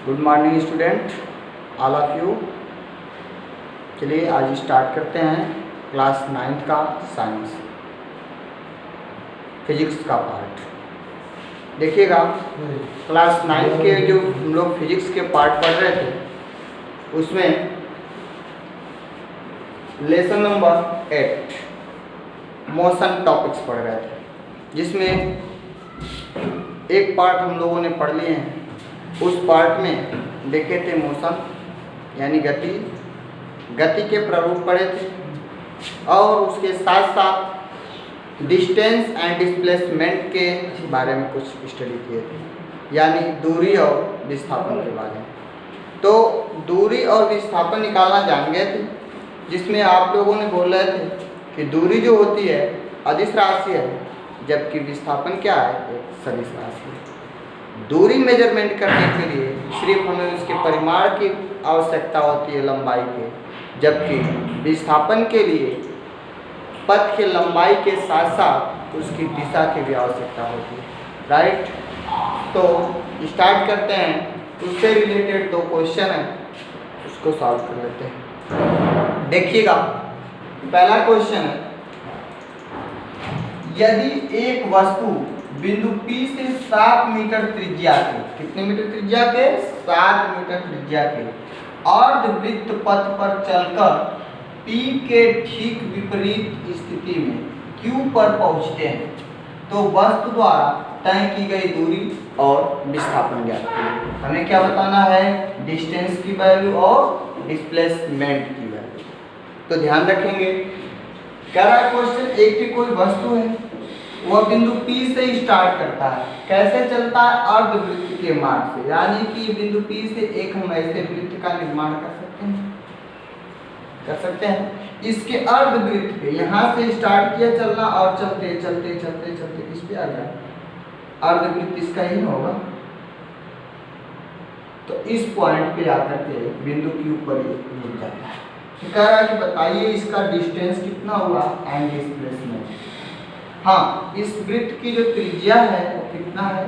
Good morning student, all of you. चलिए आज start करते हैं क्लास 9 का साइंस फिजिक्स का पार्ट। देखिएगा, क्लास 9 के जो हम लोग फिजिक्स के पार्ट पढ़ रहे थे उसमें लेसन नंबर 8 मोशन टॉपिक्स पढ़ रहे थे, जिसमें एक पार्ट हम लोगों ने पढ़ लिए हैं। उस पार्ट में देखे थे मोशन यानी गति के प्रारूप पढ़े थे, और उसके साथ साथ डिस्टेंस एंड डिस्प्लेसमेंट के बारे में कुछ स्टडी किए थे, यानी दूरी और विस्थापन के बारे में। तो दूरी और विस्थापन निकालना जान गए थे, जिसमें आप लोगों ने बोल रहे थे कि दूरी जो होती है अदिश राशि है, जबकि विस्थापन क्या है, एक सदिश राशि है। दूरी मेजरमेंट करने के लिए सिर्फ हमें उसके परिमाण की आवश्यकता होती है, लंबाई के, जबकि विस्थापन के लिए पथ के लंबाई के साथ साथ उसकी दिशा की भी आवश्यकता होती है। राइट, तो स्टार्ट करते हैं। उससे रिलेटेड 2 क्वेश्चन है, उसको सॉल्व कर लेते हैं। देखिएगा, पहला क्वेश्चन है, यदि एक वस्तु बिंदु P से 7 मीटर त्रिज्या के, कितने मीटर त्रिज्या के, 7 मीटर त्रिज्या के अर्धवृत्त पथ पर चलकर P के ठीक विपरीत स्थिति में Q पर पहुंचते हैं, तो वस्तु द्वारा तय की गई दूरी और विस्थापन ज्ञात कीजिए। हमें क्या बताना है, डिस्टेंस की वैल्यू और डिस्प्लेसमेंट की वैल्यू। तो ध्यान रखेंगे, कह रहा है क्वेश्चन, एक भी कोई वस्तु है, वह बिंदु P से स्टार्ट करता है। कैसे चलता है, अर्धवृत्त के मार्ग से, यानी कि बिंदु P से एक हम ऐसे वृत्त का निर्माण कर सकते हैं। इसके अर्धवृत्त पे यहाँ से स्टार्ट किया चलना और चलते चलते चलते चलते किस पे आ गया, अर्धवृत्त इसका ही होगा। तो इस पॉइंट पे आकर के बिंदु Q पर रुक जाता है। कह रहा है कि बताइए इसका डिस्टेंस कितना हुआ एंड डिस्प्लेसमेंट। हाँ, इस वृत्त की जो त्रिज्या है वो कितना है,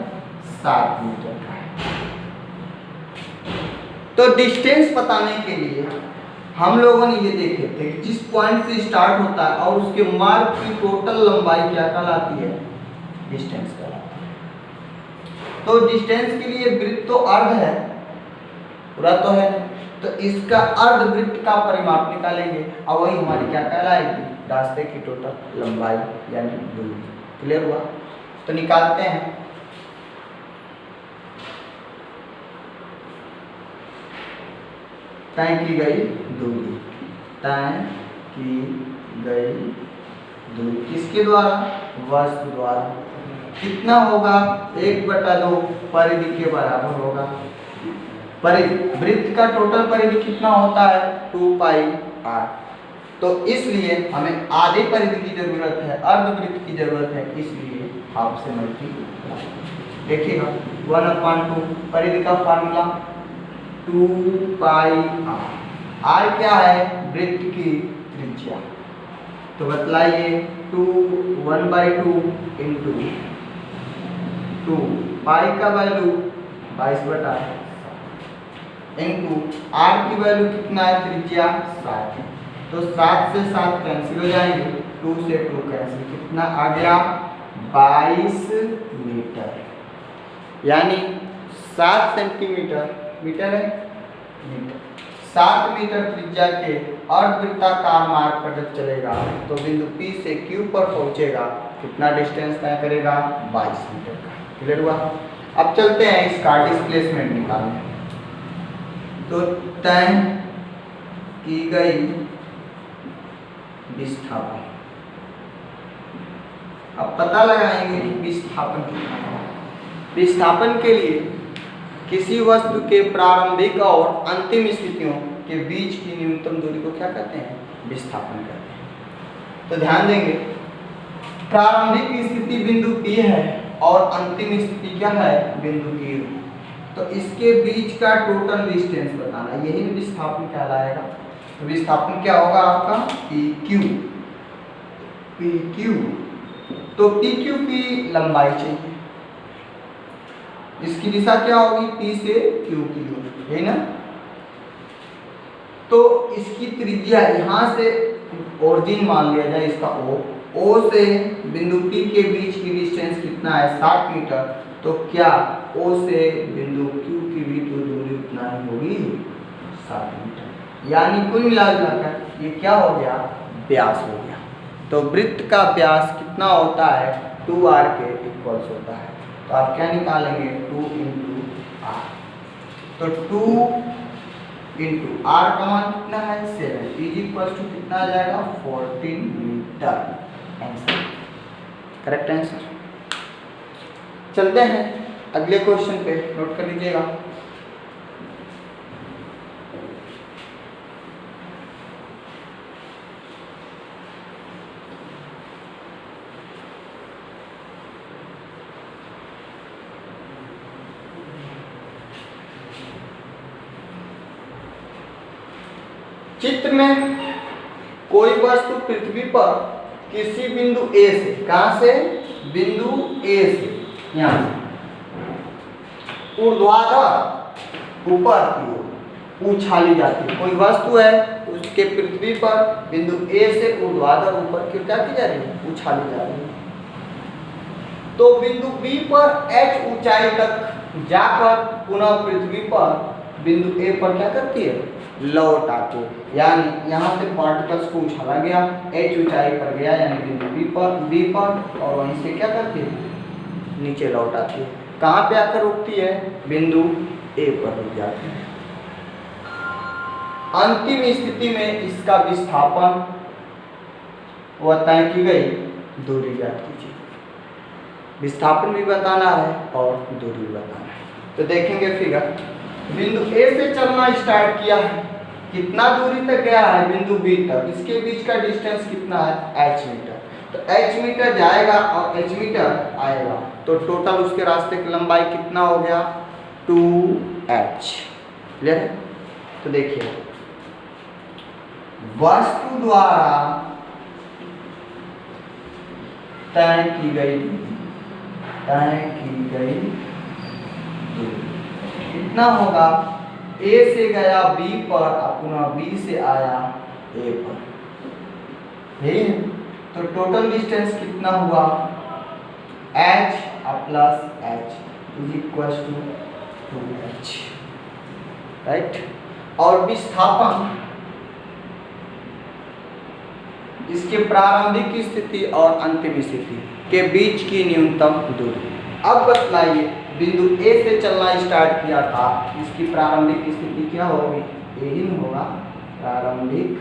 7 मीटर का है। तो डिस्टेंस बताने के लिए हम लोगों ने ये देखे थे कि जिस पॉइंट से स्टार्ट होता है और उसके मार्ग की टोटल लंबाई क्या कहलाती है, डिस्टेंस कहलाती है। तो डिस्टेंस के लिए वृत्त तो अर्ध है, पूरा तो है, तो इसका अर्धवृत्त का परिमाप निकालेंगे और वही हमारी क्या कहलाएगी, रास्ते की टोटल लंबाई यानी दूरी। क्लियर हुआ? तो निकालते हैं। तय की गई दूरी, तय की गई दूरी किसके द्वारा, वस्तु द्वारा। कितना होगा, 1/2 परिधि के बराबर होगा। परिधि, वृत्त का टोटल परिधि कितना होता है, 2πr। तो इसलिए हमें आधे परिधि की जरूरत है, अर्धवृत्त की जरूरत है, इसलिए हाफ से मल्टीप्लाई। देखिएगा, 1/2 परिधि का फार्मूला 2πr। r क्या है, वृत्त की त्रिज्या। तो बतलाइए, 1/2 इंटू 2 पाई का वैल्यू 22/7 इंटू r की वैल्यू कितना है, त्रिज्या 7। तो 7 से 7 कैंसिल हो जाएंगे, 2 से 2 कैंसिल, कितना आ गया, 22 मीटर, यानी 7 सेंटीमीटर, मीटर है मीटर, 7 मीटर त्रिज्या के अर्धवृत्ताकार मार्ग पर जब चलेगा तो बिंदु P से Q पर पहुंचेगा, कितना डिस्टेंस तय करेगा, 22 मीटर का। क्लियर हुआ? अब चलते हैं इसका डिस्प्लेसमेंट निकालने। तो तय की गई विस्थापन, अब पता लगाएंगे कि विस्थापन कितना है। विस्थापन के लिए किसी वस्तु के प्रारंभिक और अंतिम स्थितियों के बीच की न्यूनतम दूरी को क्या कहते हैं, विस्थापन कहते हैं। तो ध्यान देंगे, प्रारंभिक स्थिति बिंदु P है और अंतिम स्थिति क्या है, बिंदु Q। तो इसके बीच का टोटल डिस्टेंस बताना, यही विस्थापन कहलाएगा। तो विस्थापन क्या होगा आपका, PQ। तो PQ की लंबाई चाहिए, इसकी दिशा क्या होगी, P से Q की ओर, है ना। तो इसकी त्रिज्या यहाँ से ओरिजिन मान लिया जाए इसका O से बिंदु P के बीच की डिस्टेंस कितना है, 60 मीटर। तो क्या O से बिंदु Q की बीच की दूरी कितना ही होगी, 60 मीटर। यानी कुल मिलाकर ये क्या हो गया, व्यास हो गया। तो वृत्त का व्यास कितना होता है, 2r के इक्वल्स होता है। तो आप क्या निकालेंगे, 2 × r। तो 2 × r का मान कितना है, 7 इज इक्वल टू कितना आ जाएगा, 14 मीटर। Answer, correct answer. चलते हैं अगले क्वेश्चन पे, नोट कर लीजिएगा। चित्र में कोई वस्तु पृथ्वी पर किसी बिंदु A से, कहां से, बिंदु A से, यहां से ऊर्ध्वाधर ऊपर की ओर उछाली जाती है। कोई वस्तु है, उसके पृथ्वी पर बिंदु A से ऊर्ध्वाधर ऊपर की ओर क्या की जा रही है, उछाली जा रही है। तो बिंदु B पर h ऊंचाई तक जाकर पुनः पृथ्वी पर बिंदु A पर क्या करती है, लौट आती है। यानी यहाँ से पार्टिकल्स को उछाला गया, h ऊंचाई पर गया यानी बिंदु B पर, और वहीं से क्या करती है, नीचे लौट आती है। कहाँ पे आकर रुकती है, बिंदु A पर रुक जाती है। अंतिम स्थिति में इसका विस्थापन वह तय की गई दूरी ज्ञात कीजिए। विस्थापन भी बताना है और दूरी भी बताना है। तो देखेंगे फिगर, बिंदु A से चलना स्टार्ट किया है, कितना दूरी तक गया है, बिंदु B तक। इसके बीच का डिस्टेंस कितना है, h मीटर। तो h मीटर जाएगा और h मीटर आएगा, तो टोटल उसके रास्ते की लंबाई कितना हो गया, 2h। क्लियर है। तो देखिए, वस्तु द्वारा तय की गई कितना होगा, A से गया B पर और पुनः B से आया A पर, ठीक है। तो टोटल डिस्टेंस कितना हुआ, h plus h is equal to 2h, right. और विस्थापन इसके प्रारंभिक स्थिति और अंतिम स्थिति के बीच की न्यूनतम दूरी। अब बतलाइए, बिंदु A से चलना स्टार्ट किया था, इसकी प्रारंभिक स्थिति क्या होगी, यही होगा प्रारंभिक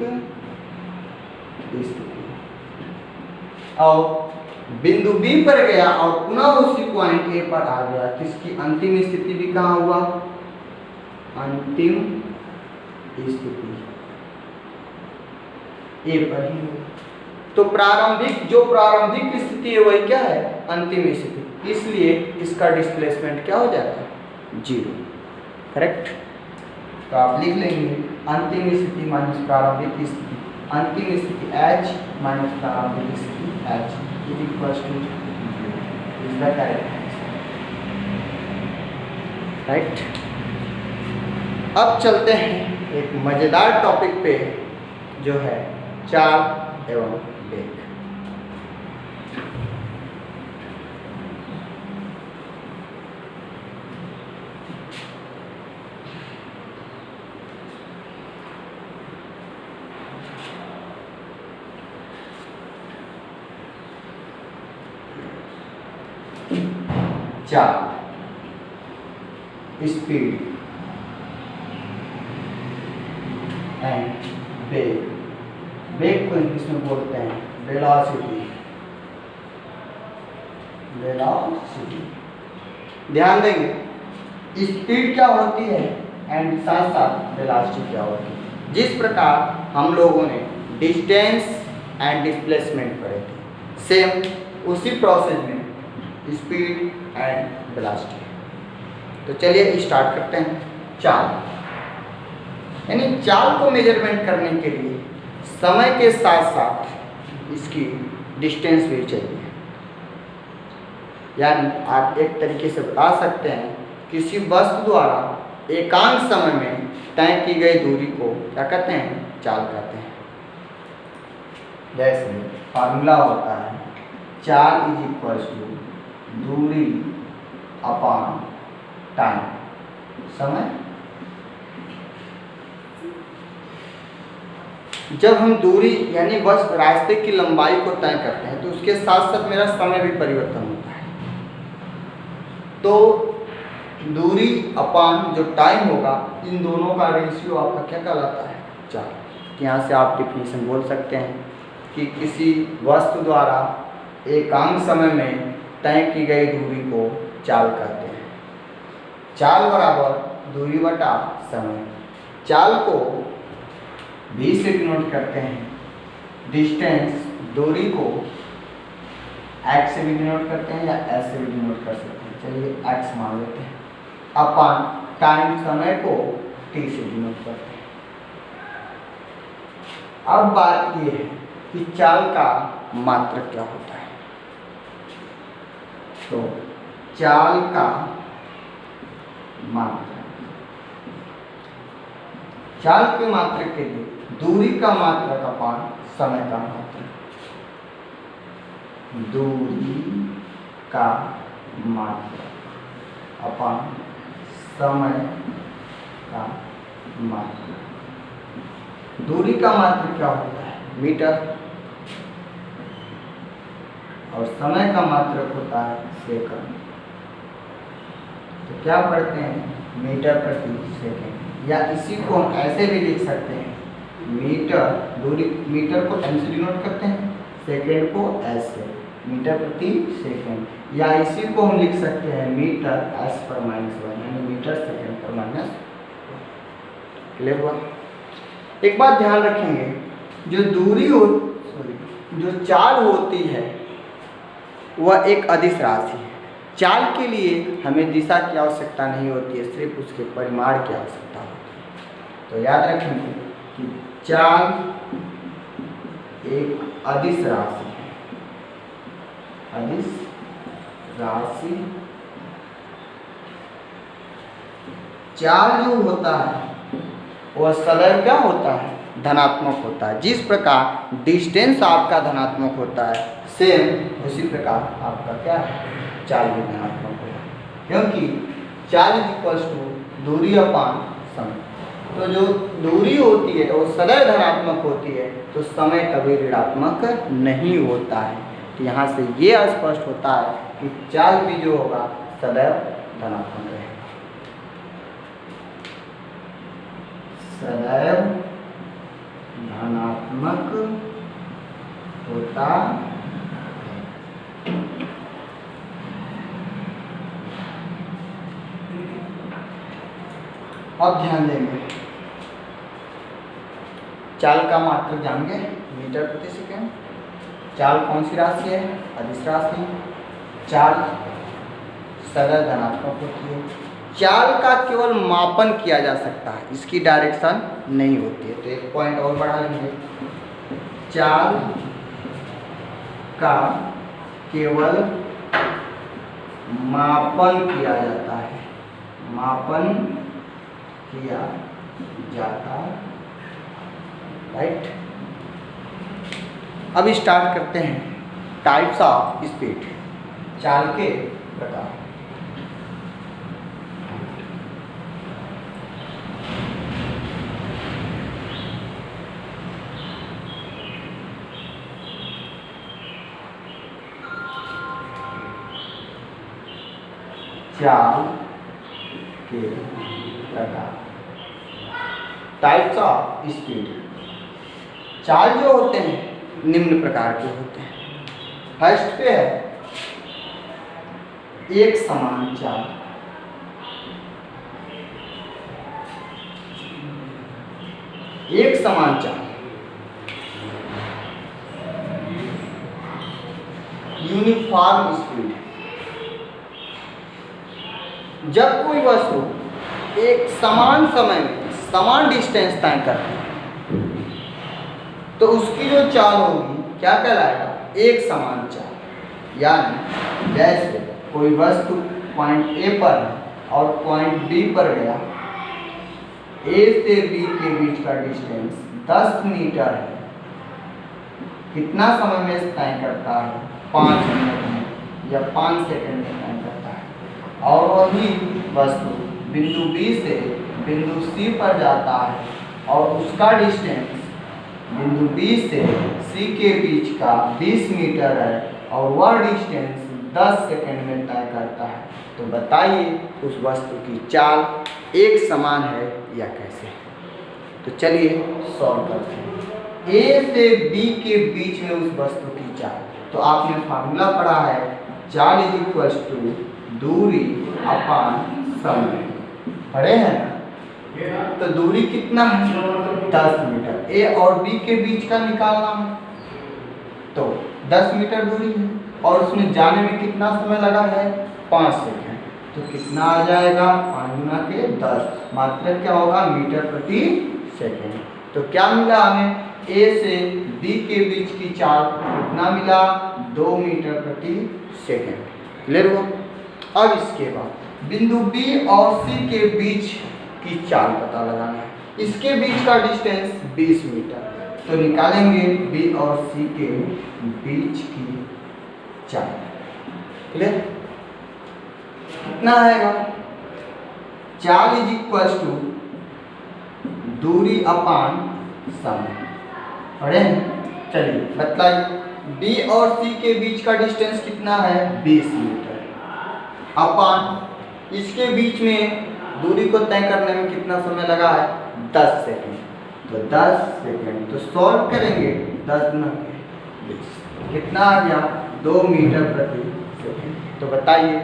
स्थिति। और बिंदु B पर गया और पुनः उसी पॉइंट A पर आ गया, तो इसकी अंतिम स्थिति भी कहाँ हुआ, अंतिम स्थिति A पर ही होगा। तो प्रारंभिक स्थिति है वही क्या है, अंतिम स्थिति। इसलिए इसका डिस्प्लेसमेंट क्या हो जाएगा, 0, करेक्ट। तो आप लिख लेंगे अंतिम स्थिति माइनस प्रारंभिक स्थिति, अंतिम स्थिति h माइनस प्रारंभिक स्थिति h is equal to 0 is the correct answer, right. अब चलते हैं एक मजेदार टॉपिक पे, जो है चाल एवं वेग। चाल, स्पीड एंड वेग। वेग को इंग्लिश में बोलते हैं वेलोसिटी। ध्यान देंगे, स्पीड क्या होती है एंड साथ साथ वेलोसिटी क्या होती है। जिस प्रकार हम लोगों ने डिस्टेंस एंड डिस्प्लेसमेंट पढ़े थे, सेम उसी प्रोसेस में स्पीड एंड वेलोसिटी। तो चलिए स्टार्ट करते हैं। चाल, यानी चाल को मेजरमेंट करने के लिए समय के साथ साथ इसकी डिस्टेंस भी चाहिए। यानी आप एक तरीके से बता सकते हैं किसी वस्तु द्वारा एकांक समय में तय की गई दूरी को क्या कहते हैं? चाल कहते हैं। जैसे फार्मूला होता है चाल इज इक्वल्स टू दूरी अपॉन टाइम, समय। जब हम दूरी यानी बस रास्ते की लंबाई को तय करते हैं तो उसके साथ साथ मेरा समय भी परिवर्तन होता है। तो दूरी अपान जो टाइम होगा, इन दोनों का रेशियो आपका क्या कहलाता है? चाल। यहाँ से आप डिफिनीशन बोल सकते हैं कि किसी वस्तु द्वारा एकांक समय में तय की गई दूरी को चाल कहते हैं। चाल बराबर दूरी बटा समय। चाल को v से डिनोट करते हैं, डिस्टेंस दूरी को x से भी डिनोट करते हैं या s से भी डिनोट कर सकते हैं। चलिए x मान लेते हैं। अपन टाइम समय को t से डिनोट करते हैं। अब बात ये है कि चाल का मात्रक क्या होता है। तो चाल का मात्रक, चाल के मात्रक के लिए दूरी का मात्रक अपान समय का मात्रक, दूरी का मात्रक अपान समय का मात्रक। दूरी का मात्रक क्या होता है? मीटर, और समय का मात्रक होता है सेकंड। तो क्या पढ़ते हैं? मीटर प्रति सेकंड, या इसी को हम ऐसे भी लिख सकते हैं, मीटर दूरी, मीटर को m से डिनोट करते हैं, सेकंड को s से, मीटर प्रति सेकंड। या इसी को हम लिख सकते हैं मीटर s पर -1 यानी मीटर सेकंड पर -1। क्लियर हुआ? एक बात ध्यान रखेंगे, जो दूरी हो जो चाल होती है वह एक अदिश राशि है। चाल के लिए हमें दिशा की आवश्यकता नहीं होती है, सिर्फ उसके परिमाण की आवश्यकता होती है। तो याद रखेंगे कि चाल एक अदिश राशि है। अदिश राशि, चाल जो होता है वह सदैव क्या होता है? धनात्मक होता है। जिस प्रकार डिस्टेंस आपका धनात्मक होता है, सेम उसी प्रकार आपका क्या है? चाल भी धनात्मक होगा, क्योंकि चाल इज इक्वल्स टू दूरी अपान समय। तो जो दूरी होती है वो सदैव धनात्मक होती है, तो समय कभी ऋणात्मक नहीं होता है। तो यहाँ से ये स्पष्ट होता है कि चाल भी जो होगा सदैव धनात्मक रहेगा, सदैव धनात्मक होता है। अब ध्यान देंगे, चाल का मात्रक जानेंगे, मीटर प्रति सेकंड। चाल कौन सी राशि है? अदिश राशि। चाल सदैव धनात्मक होती है। चाल का केवल मापन किया जा सकता है, इसकी डायरेक्शन नहीं होती है। तो एक पॉइंट और बढ़ा लेंगे, चाल का केवल मापन किया जाता है, मापन किया जाता है। राइट। अब स्टार्ट करते हैं टाइप्स ऑफ स्पीड, चाल के प्रकार। चाल के प्रकार, टाइप्स ऑफ स्पीड। चाल जो होते हैं निम्न प्रकार के होते हैं। फर्स्ट पे है एक समान चाल। एक समान चाल, यूनिफॉर्म स्पीड। जब कोई वस्तु एक समान समय में समान डिस्टेंस तय करती है तो उसकी जो चाल होगी क्या कहलाएगा? एक समान चाल। यानी जैसे कोई वस्तु पॉइंट ए पर है और पॉइंट बी पर गया, ए से बी के बीच का डिस्टेंस 10 मीटर है, कितना समय में तय करता है? 5 मिनट में या 5 सेकंड में तय करता है। और वही वस्तु बिंदु बी से बिंदु सी पर जाता है और उसका डिस्टेंस बिंदु बी से सी के बीच का 20 मीटर है और वह डिस्टेंस 10 सेकंड में तय करता है। तो बताइए उस वस्तु की चाल एक समान है या कैसे? तो चलिए सॉल्व करते हैं। ए से बी के बीच में उस वस्तु की चाल, तो आपने फार्मूला पढ़ा है, चाल इज इक्वल्स टू दूरी अपान समय, पढ़े हैं ना? तो दूरी कितना है? 10 मीटर। ए और बी के बीच का निकालना है, तो 10 मीटर दूरी है और उसमें जाने में कितना समय लगा है? 5 सेकंड। तो कितना आ जाएगा? 5 गुना के 10, मात्रक क्या होगा? मीटर प्रति सेकंड। तो क्या मिला हमें? ए से बी के बीच की चाल कितना मिला? 2 मीटर प्रति सेकंड। क्लियर हुआ? अब इसके बाद बिंदु बी और सी के बीच की चाल पता लगाना है। इसके बीच का डिस्टेंस 20 मीटर, तो निकालेंगे बी और सी के बीच की चाल। क्लियर? कितना आएगा? चाल इज इक्वल्स टू दूरी अपान समय। पढ़े? चलिए बताइए, बी और सी के बीच का डिस्टेंस कितना है? 20 मीटर अपान इसके बीच में दूरी को तय करने में कितना समय लगा है? 10 सेकंड। तो 10 सेकंड, तो सॉल्व करेंगे 10 गुना 20, कितना आ गया? 2 मीटर प्रति सेकंड। तो बताइए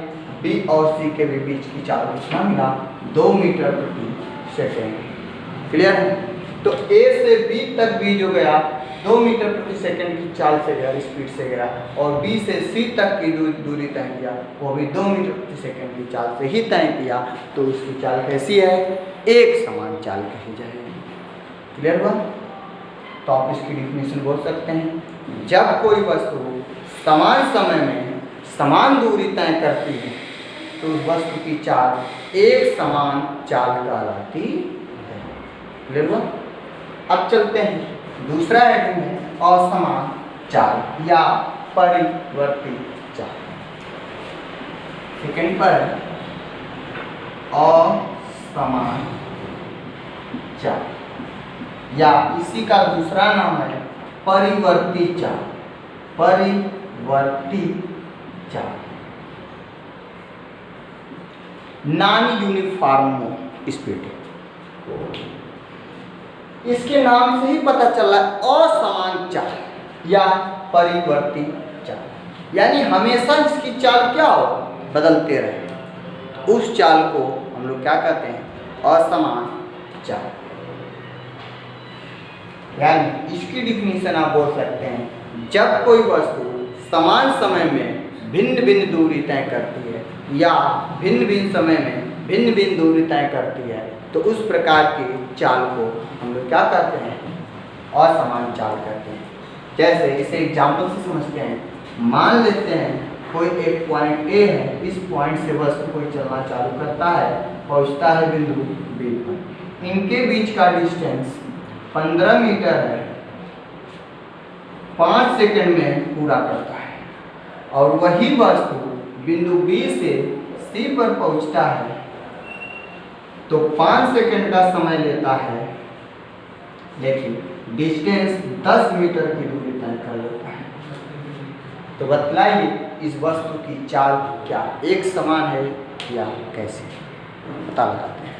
बी और सी के बीच की चाल कितना मिला? 2 मीटर प्रति सेकंड। क्लियर है? तो ए से बी तक भी जो गया 2 मीटर प्रति सेकंड की चाल से गया, स्पीड से गया, और बी से सी तक की दूरी तय किया, वो भी 2 मीटर प्रति सेकंड की चाल से ही तय किया। तो उसकी चाल कैसी है? एक समान चाल कही जाएगी। क्लियर हुआ? तो आप इसकी डिफिनेशन बोल सकते हैं, जब कोई वस्तु समान समय में समान दूरी तय करती है तो उस वस्तु की चाल एक समान चाल कहलाती है। क्लियर हुआ? अब चलते हैं, दूसरा हेडिंग है असमान चाल या परिवर्ती चाल। सेकंड पर असमान चाल या इसी का दूसरा नाम है परिवर्ती चाल। परिवर्ती चाल, नॉन यूनिफॉर्म स्पीड। इसके नाम से ही पता चला असमान चाल या परिवर्ती चाल, यानी हमेशा इसकी चाल क्या हो? बदलते रहे। उस चाल को हम लोग क्या कहते हैं? असमान चाल। यानी इसकी डिफिनीशन आप बोल सकते हैं, जब कोई वस्तु समान समय में भिन्न भिन्न दूरी तय करती है या भिन्न भिन्न समय में भिन्न भिन्न दूरी तय करती है, तो उस प्रकार की चाल को हम लोग क्या कहते हैं? असमान चाल कहते हैं। जैसे इसे एग्जाम्पल से समझते हैं, मान लेते हैं कोई एक पॉइंट ए है, इस पॉइंट से वस्तु कोई चलना चालू करता है, पहुंचता है बिंदु बी पर। इनके बीच का डिस्टेंस 15 मीटर है, 5 सेकंड में पूरा करता है, और वही वस्तु बिंदु बी से सी पर पहुंचता है तो 5 सेकंड का समय लेता है, लेकिन डिस्टेंस 10 मीटर की दूरी तय कर लेता है। तो बतलाइए इस वस्तु की चाल क्या एक समान है या कैसे? पता लगाते हैं।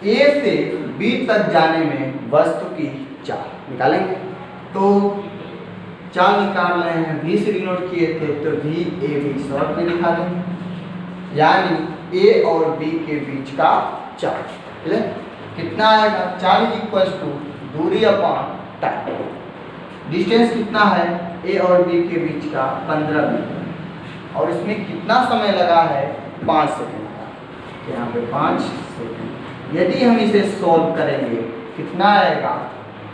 ए से बी तक जाने में वस्तु की चाल निकालेंगे। तो चाल निकाल रहे हैं, भी से डिनोट किए थे, तो भी ए बी शॉर्ट में लिखा देंगे, यानी ए और बी के बीच का चाल। कितना आएगा? चाल इज इक्वल्स टू दूरी अपॉन टाइम। डिस्टेंस कितना है? ए और बी के बीच का 15 मीटर, और इसमें कितना समय लगा है? 5 सेकंड का। तो यहाँ पे 5 सेकंड। यदि हम इसे सॉल्व करेंगे कितना आएगा?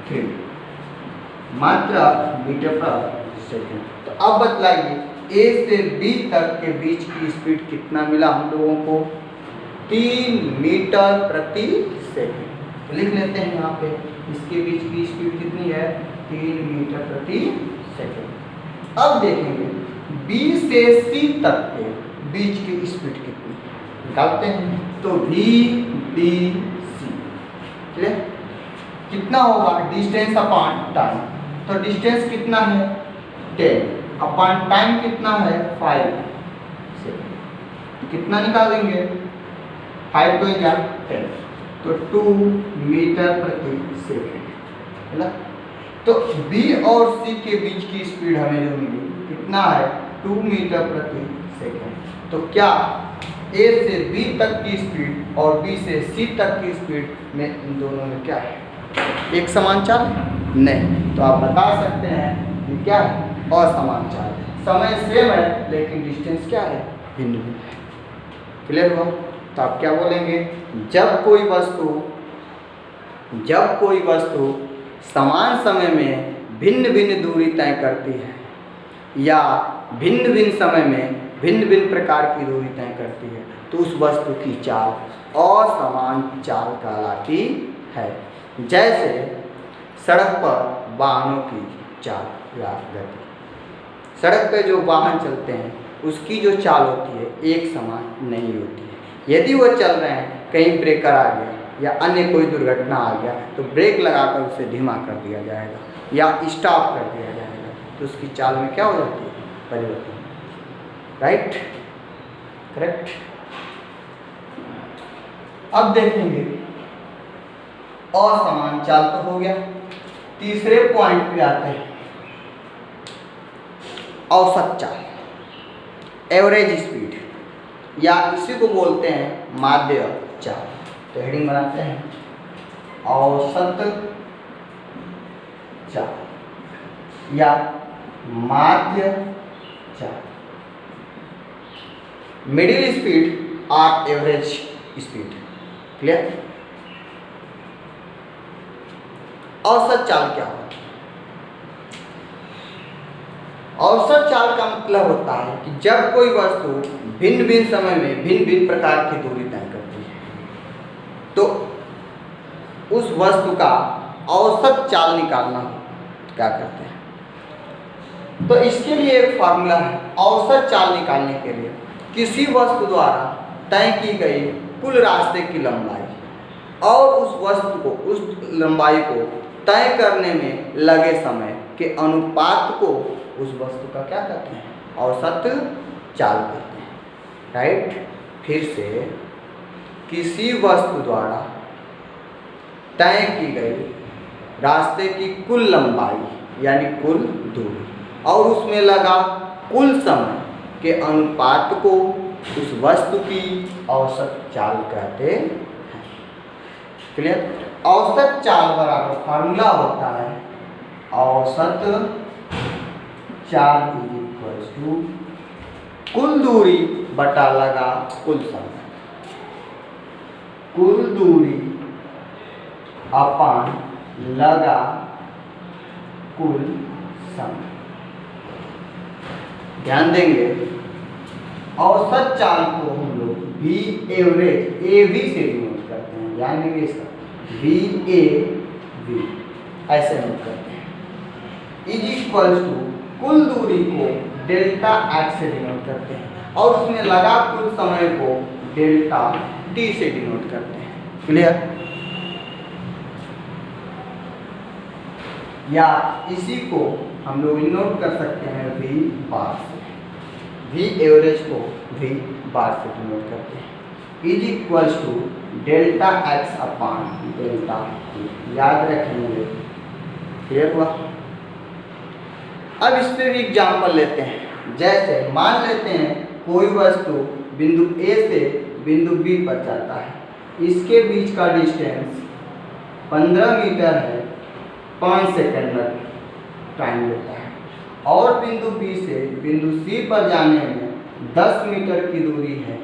3 मात्रा मीटर पर सेकंड। तो अब बतलाइए ए से बी तक के बीच की स्पीड कितना मिला हम लोगों को? 3 मीटर प्रति सेकंड। लिख लेते हैं यहाँ पे, इसके बीच की स्पीड कितनी है, 3 मीटर प्रति सेकंड। अब देखेंगे B से C तक के बीच की स्पीड कितनी, निकालते हैं। तो V B C, क्लियर? कितना होगा, डिस्टेंस अपॉन टाइम। तो डिस्टेंस कितना है 10 अपॉन टाइम कितना है 5 सेकंड। कितना निकालेंगे, 5 तो 10, तो 2 मीटर प्रति सेकंड, है ना। तो B और C के बीच की स्पीड हमें जो मिली कितना है, 2 मीटर प्रति सेकंड। तो क्या A से B तक की स्पीड और B से C तक की स्पीड में इन दोनों में क्या है, एक समान चाल? नहीं। तो आप बता सकते हैं कि क्या है, असमान चाल। समय सेम है लेकिन डिस्टेंस क्या है, भिन्न भिन्न है। क्लियर हुआ? तो आप क्या बोलेंगे, जब कोई वस्तु समान समय में भिन्न भिन्न दूरी तय करती है या भिन्न भिन्न समय में भिन्न भिन्न प्रकार की दूरी तय करती है, तो उस वस्तु की चाल असमान चाल कहलाती है। जैसे सड़क पर वाहनों की चाल या गति, सड़क पे जो वाहन चलते हैं उसकी जो चाल होती है एक समान नहीं होती है। यदि वो चल रहे हैं, कहीं ब्रेकर आ गया या अन्य कोई दुर्घटना आ गया तो ब्रेक लगाकर उसे धीमा कर दिया जाएगा या स्टॉप कर दिया जाएगा, तो उसकी चाल में क्या हो जाती है, परिवर्तन। Right, correct. अब देखेंगे असमान चाल तो हो गया, तीसरे पॉइंट पे आते हैं, औसत चाल, एवरेज स्पीड, या इसी को बोलते हैं माध्य चाल। तो हेडिंग बनाते हैं, औसत चाल या माध्य चाल, मिडिल स्पीड और एवरेज स्पीड। क्लियर? औसत चाल क्या होती है? औसत चाल का मतलब होता है कि जब कोई वस्तु भिन्न भिन्न समय में भिन्न भिन्न प्रकार की दूरी तय करती है तो उस वस्तु का औसत चाल निकालना क्या करते हैं। तो इसके लिए एक फार्मूला है, औसत चाल निकालने के लिए किसी वस्तु द्वारा तय की गई कुल रास्ते की लंबाई और उस वस्तु को, उस लंबाई को तय करने में लगे समय के अनुपात को उस वस्तु का क्या कहते हैं, औसत चाल कहते हैं। राइट, फिर से किसी वस्तु द्वारा तय की गई रास्ते की कुल लंबाई यानी कुल दूरी और उसमें लगा कुल समय के अनुपात को उस वस्तु की औसत चाल कहते हैं। क्लियर? औसत चाल बराबर फार्मूला होता है, औसत चाल इक्वल्स टू कुल दूरी बटा लगा कुल समय, कुल दूरी अपान लगा कुल समय। ध्यान देंगे, औसत चाल को हम लोग बी एवरेज AV से डिनोट करते हैं, ध्यान देंगे इसका, VAV ऐसे नोट करते हैं। इज इक्वल्स टू कुल दूरी को डेल्टा x से डिनोट करते हैं और उसमें लगा कुल समय को डेल्टा t से डिनोट करते हैं। क्लियर? या इसी को हम लोग नोट कर सकते हैं V बार से, V एवरेज को V बार से डिनोट करते हैं। Is equals to delta x upon delta t, याद रखेंगे। क्लियर हुआ? अब इस पर भी एग्जाम्पल लेते हैं। जैसे मान लेते हैं कोई वस्तु बिंदु A से बिंदु B पर जाता है, इसके बीच का डिस्टेंस 15 मीटर है, 5 सेकंड टाइम लेता है, और बिंदु B से बिंदु C पर जाने में 10 मीटर की दूरी है,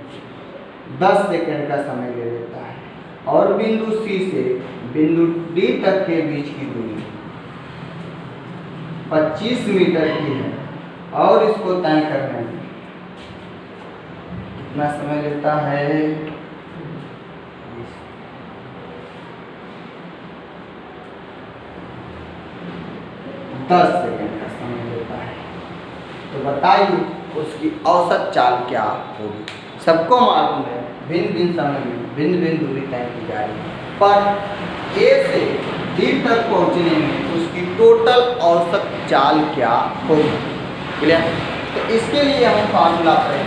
10 सेकंड का समय ले लेता है, और बिंदु C से बिंदु D तक के बीच की दूरी 25 मीटर की है और इसको तय करने में कितना समय लेता है, 10 सेकेंड का समय लेता है। तो बताइए उसकी औसत चाल क्या होगी। सबको मालूम है भिन्न भिन्न समय में भिन्न भिन्न दूरी तय की जा रही है, पर ए से डी तक पहुंचने में उसकी टोटल औसत चाल क्या होगी। क्लियर? तो इसके लिए हम फार्मूला करें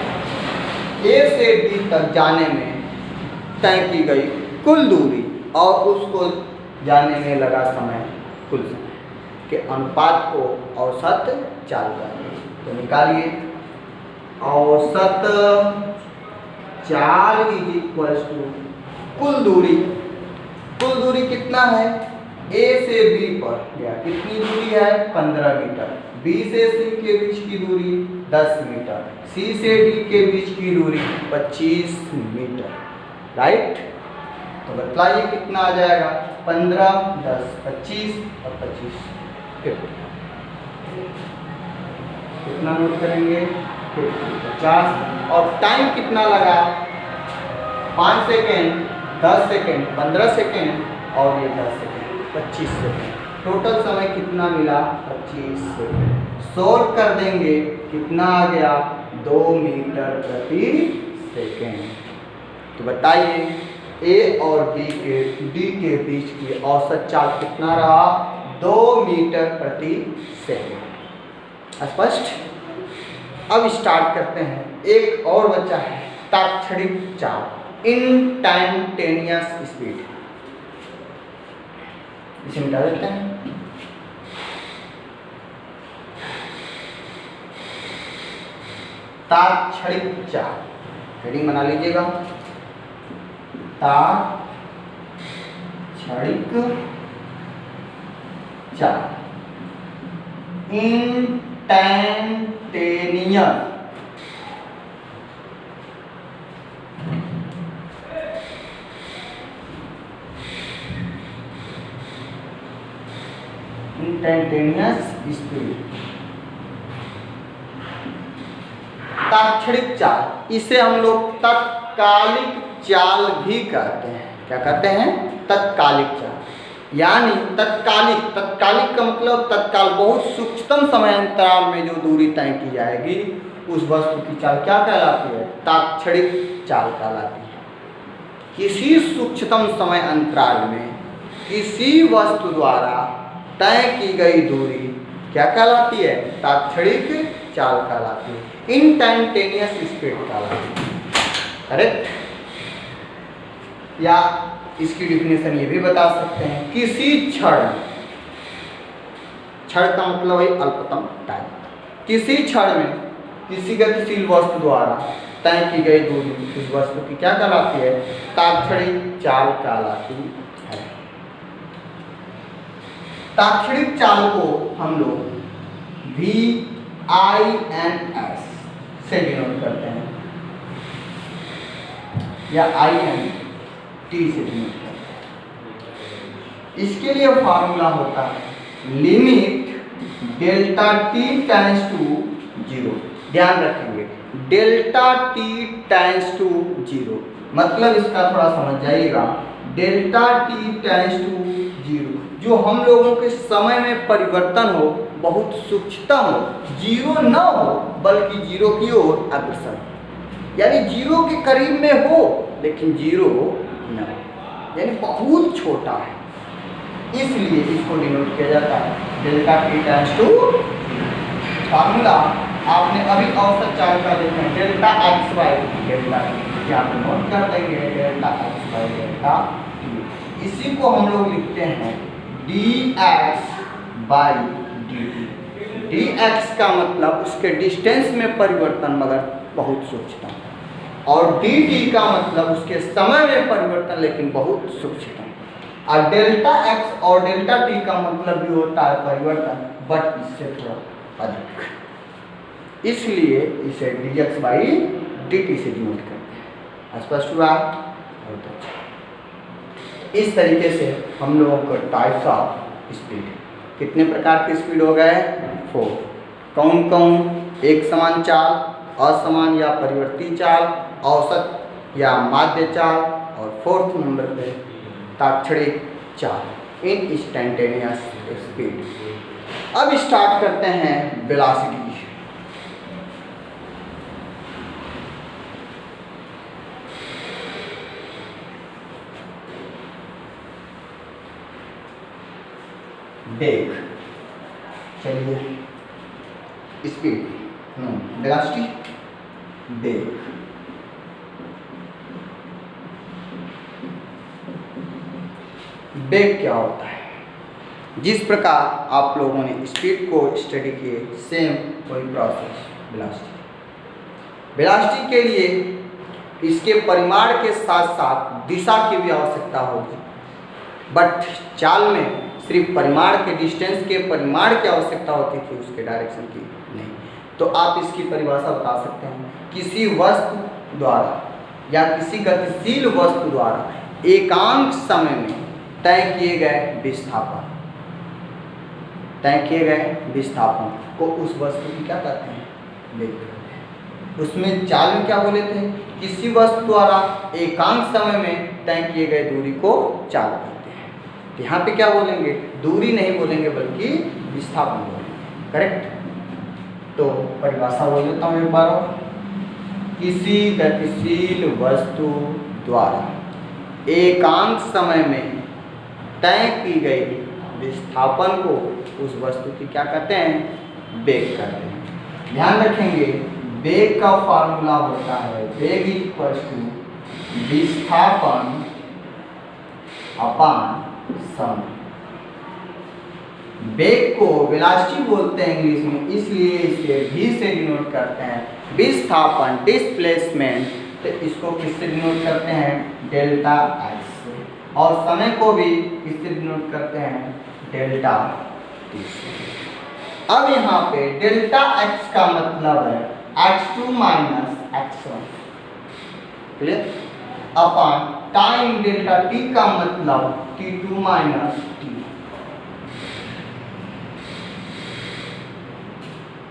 ए से डी तक जाने में तय की गई कुल दूरी और उसको जाने में लगा समय कुल समय के अनुपात को औसत चाल करेंगे। तो निकालिए औसत चाल इज इक्वल टू कुल दूरी। कुल दूरी कितना है? ए से बी पर गया कितनी दूरी है? 15 मीटर। बी से सी के बीच की दूरी 10 मीटर। सी से डी के बीच की दूरी 25 मीटर। राइट? तो बतलाइए कितना आ जाएगा? 15, 10, 25 और 25 कितना नोट करेंगे? 50। और टाइम कितना लगा? 5 सेकेंड, 10 सेकेंड, 15 सेकेंड और ये 10 सेकेंड, 25 सेकेंड। टोटल समय कितना मिला? 25 सेकेंड। सोल्व कर देंगे कितना आ गया? 2 मीटर प्रति सेकेंड। तो बताइए ए और डी के बीच की औसत चाल कितना रहा? 2 मीटर प्रति सेकेंड। स्पष्ट? अब स्टार्ट करते हैं। एक और बचा है तात्क्षणिक चाल, इंस्टैन्टेनियस स्पीड। इसे मिटा देते हैं। तात्क्षणिक चाल हेडिंग बना लीजिएगा। तात्क्षणिक चाल इंस्टैन्टेनियस स्पीड। तात्क्षणिक चाल, इसे हम लोग तत्कालिक चाल भी कहते हैं। क्या कहते हैं? तत्कालिक चाल। यानी तत्कालिक का मतलब तत्काल, बहुत सूक्ष्मतम समय अंतराल में जो दूरी तय की जाएगी उस वस्तु की चाल क्या कहलाती है? तात्क्षणिक चाल कहलाती है। किसी सूक्ष्मतम समय अंतराल में किसी वस्तु द्वारा तय की गई दूरी क्या कहलाती है? तात्क्षणिक चाल कहलाती है। इंस्टैन्टेनियस स्पीड कहलाती है। करेक्ट? या इसकी डिफिनेशन ये भी बता सकते हैं, किसी क्षण का मतलब है अल्पतम टाइम, किसी क्षण में किसी गतिशील वस्तु द्वारा तय की गई दूरी उस वस्तु की क्या कहलाती है? तात्क्षणिक चाल कहलाती है। तात्क्षणिक चाल को हम लोग VINS से डिनोट करते हैं या INT से डिनोट करते हैं। इसके लिए फार्मूला होता है limit delta t tends to 0। ध्यान रखेंगे डेल्टा t टेंड्स टू 0 मतलब इसका थोड़ा समझ जाइएगा। डेल्टा t टेंड्स टू 0 जो हम लोगों के समय में परिवर्तन हो, बहुत सूक्ष्मतम हो, 0 न हो बल्कि 0 की ओर अग्रसर, यानी 0 के करीब में हो लेकिन 0 न हो, यानी बहुत छोटा है। इसलिए इसको डिनोट किया जाता है delta t tends to. Formula आपने अभी औसत चाल का देखा है, delta x by delta t, यहाँ पे नोट कर देंगे delta x by delta t। इसी को हम लोग लिखते हैं dx बाई dt। dx का मतलब उसके डिस्टेंस में परिवर्तन मगर बहुत सूक्ष्म, और dt का मतलब उसके समय में परिवर्तन लेकिन बहुत सूक्ष्म। और डेल्टा x और डेल्टा t का मतलब भी होता है परिवर्तन, बट इससे थोड़ा अधिक, इसलिए इसे dx बाई dt से डिनोट करते हैं। स्पष्ट हुआ? बहुत अच्छा। इस तरीके से हम लोगों को टाइप्स ऑफ स्पीड, कितने प्रकार के स्पीड हो गए? 4। कौन कौन? एक समान चाल, असमान या परिवर्ती चाल, औसत या माध्य चाल, और 4th नंबर पे तात्क्षणिक चाल, इंस्टैन्टेनियस स्पीड। अब स्टार्ट करते हैं वेलोसिटी। वेग, चलिए स्पीड, वेलोसिटी, वेग। वेग क्या होता है? जिस प्रकार आप लोगों ने स्पीड को स्टडी किए, सेम वही प्रोसेस वेलोसिटी। वेलोसिटी के लिए इसके परिमाण के साथ साथ दिशा की भी आवश्यकता होगी, बट चाल में सिर्फ परिमाण के, डिस्टेंस के परिमाण की आवश्यकता होती थी, उसके डायरेक्शन की नहीं। तो आप इसकी परिभाषा बता सकते हैं, किसी वस्तु द्वारा या किसी गतिशील वस्तु द्वारा एकांक समय में तय किए गए विस्थापन को उस वस्तु की क्या कहते हैं? वेग कहते हैं। उसमें चाल में क्या बोले थे? किसी वस्तु द्वारा एकांक समय में तय किए गए दूरी को चाल कहते हैं। तो यहाँ पे क्या बोलेंगे? दूरी नहीं बोलेंगे बल्कि विस्थापन बोलेंगे। करेक्ट? तो परिभाषा बोल देता हूँ एक बार और। किसी गतिशील वस्तु द्वारा एकांक समय में तय की गई विस्थापन को उस वस्तु की क्या कहते हैं? वेग कहते हैं। ध्यान रखेंगे, वेग का फॉर्मूला होता है वेग इक्वल्स टू विस्थापन अपान समय। वेग को वेलोसिटी बोलते हैं इंग्लिश में, इसलिए इसे v से डिनोट करते हैं। विस्थापन डिस्प्लेसमेंट, तो इसको किससे डिनोट करते हैं? डेल्टा x से। और समय को भी किससे डिनोट करते हैं? डेल्टा t से। अब यहाँ पे डेल्टा x का मतलब है x2 minus x1, clear? Upon time delta t का मतलब t2 माइनस t,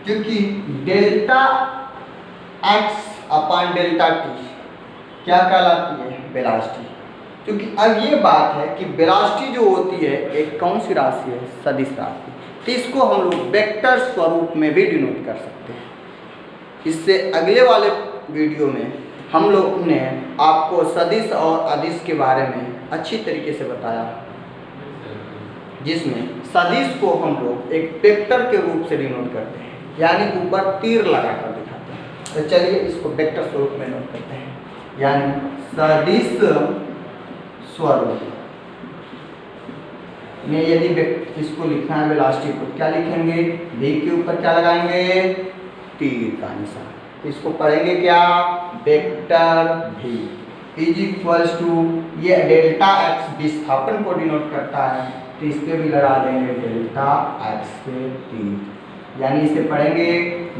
क्योंकि delta x upon delta t क्या कहलाती है? वेलोसिटी। क्योंकि अब ये बात है कि वेलोसिटी जो होती है एक कौन सी राशि है? सदिश राशि। तो इसको हम लोग वेक्टर स्वरूप में भी डिनोट कर सकते हैं। इससे अगले वाले वीडियो में हम लोग ने आपको सदिश और अदिश के बारे में अच्छी तरीके से बताया, जिसमें सदिश को हम लोग एक वेक्टर के रूप से डिनोट करते हैं, यानी ऊपर तीर लगाकर दिखाते हैं। तो चलिए इसको वेक्टर स्वरूप में नोट करते हैं, यानी सदिश स्वरूप में यदि इसको लिखना है वेलोसिटी को, क्या लिखेंगे? v के ऊपर क्या लगाएंगे? तीर का निशान। इसको पढ़ेंगे क्या? Vector v is equals to, ये डेल्टा x विस्थापन को डिनोट करता है, तो इस पे भी लगा देंगे डेल्टा x पे तीर, यानी इसे पढ़ेंगे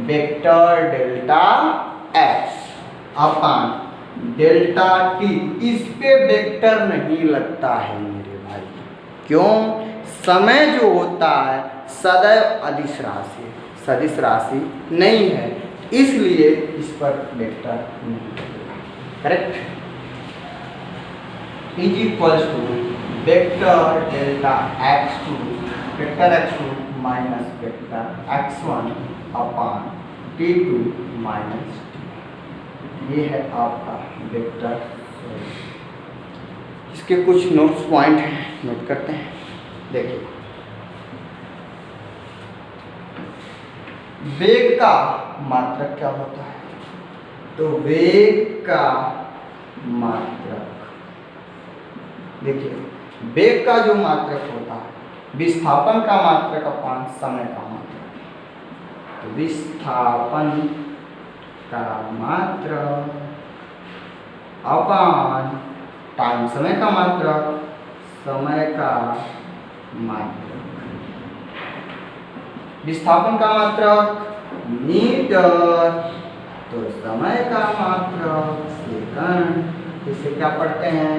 vector delta x upon delta t। इस पे वेक्टर नहीं लगता है मेरे भाई, क्यों? समय जो होता है सदैव अदिश राशि है, सदिश राशि नहीं है, इसलिए इस पर वेक्टर नहीं लगेगा। Correct? Is equals to vector delta x2, vector x2 minus vector x1 upon t2 minus t। ये है आपका वेक्टर। इसके कुछ नोट्स पॉइंट हैं, नोट करते हैं। देखिए, वेग का मात्रक क्या होता है? तो वेग का मात्रक, देखिए वेग का जो मात्रक होता है विस्थापन का मात्रक अपान समय का मात्रक। तो विस्थापन का मात्रक अपान टाइम, समय का मात्रक, समय का मात्रक। विस्थापन का मात्रक मीटर, तो समय का मात्रक सेकंड। इसे क्या पढ़ते हैं?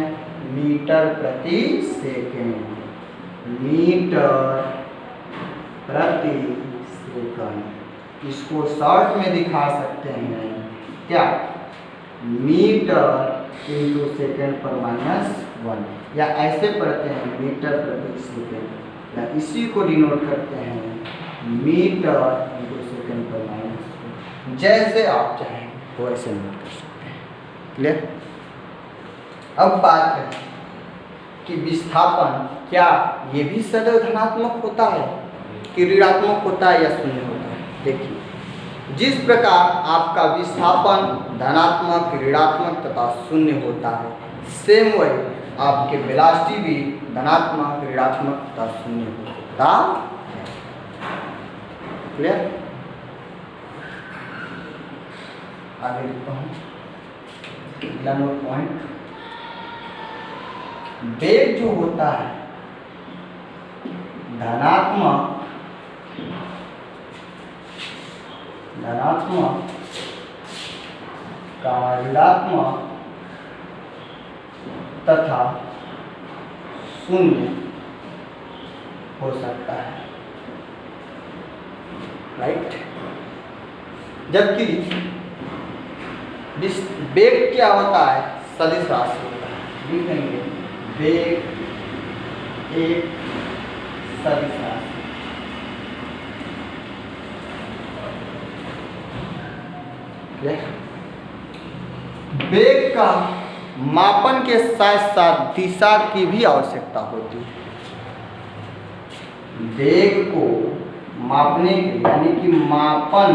मीटर प्रति सेकंड, मीटर प्रति सेकंड। इसको शॉर्ट में दिखा सकते हैं क्या? मीटर इंटू सेकेंड पर -1, या ऐसे पढ़ते हैं मीटर प्रति सेकेंड, या इसी को डिनोट करते हैं मीटर इंटू सेकेंड पर माइनस, जैसे आप चाहें वैसे नोट कर सकते हैं। क्लियर? अब बात है कि विस्थापन क्या ये भी सदैव धनात्मक होता है कि ऋणात्मक होता है या शून्य होता है? देखिए, जिस प्रकार आपका विस्थापन धनात्मक, ऋणात्मक तथा शून्य होता है, सेम वही आपके वेलोसिटी भी धनात्मक, ऋणात्मक तथा शून्य होता है। क्लियर? आगे लिखता हूँ अगला नोट पॉइंट। वेग जो होता है धनात्मक का ऋणात्मक तथा शून्य हो सकता है, राइट? जबकि वेग क्या होता है? सदिश राशि होता है। लिखेंगे वेग एक सदिश राशि। वेग का मापन के साथ साथ दिशा की भी आवश्यकता होती है। वेग को मापने के यानी कि मापन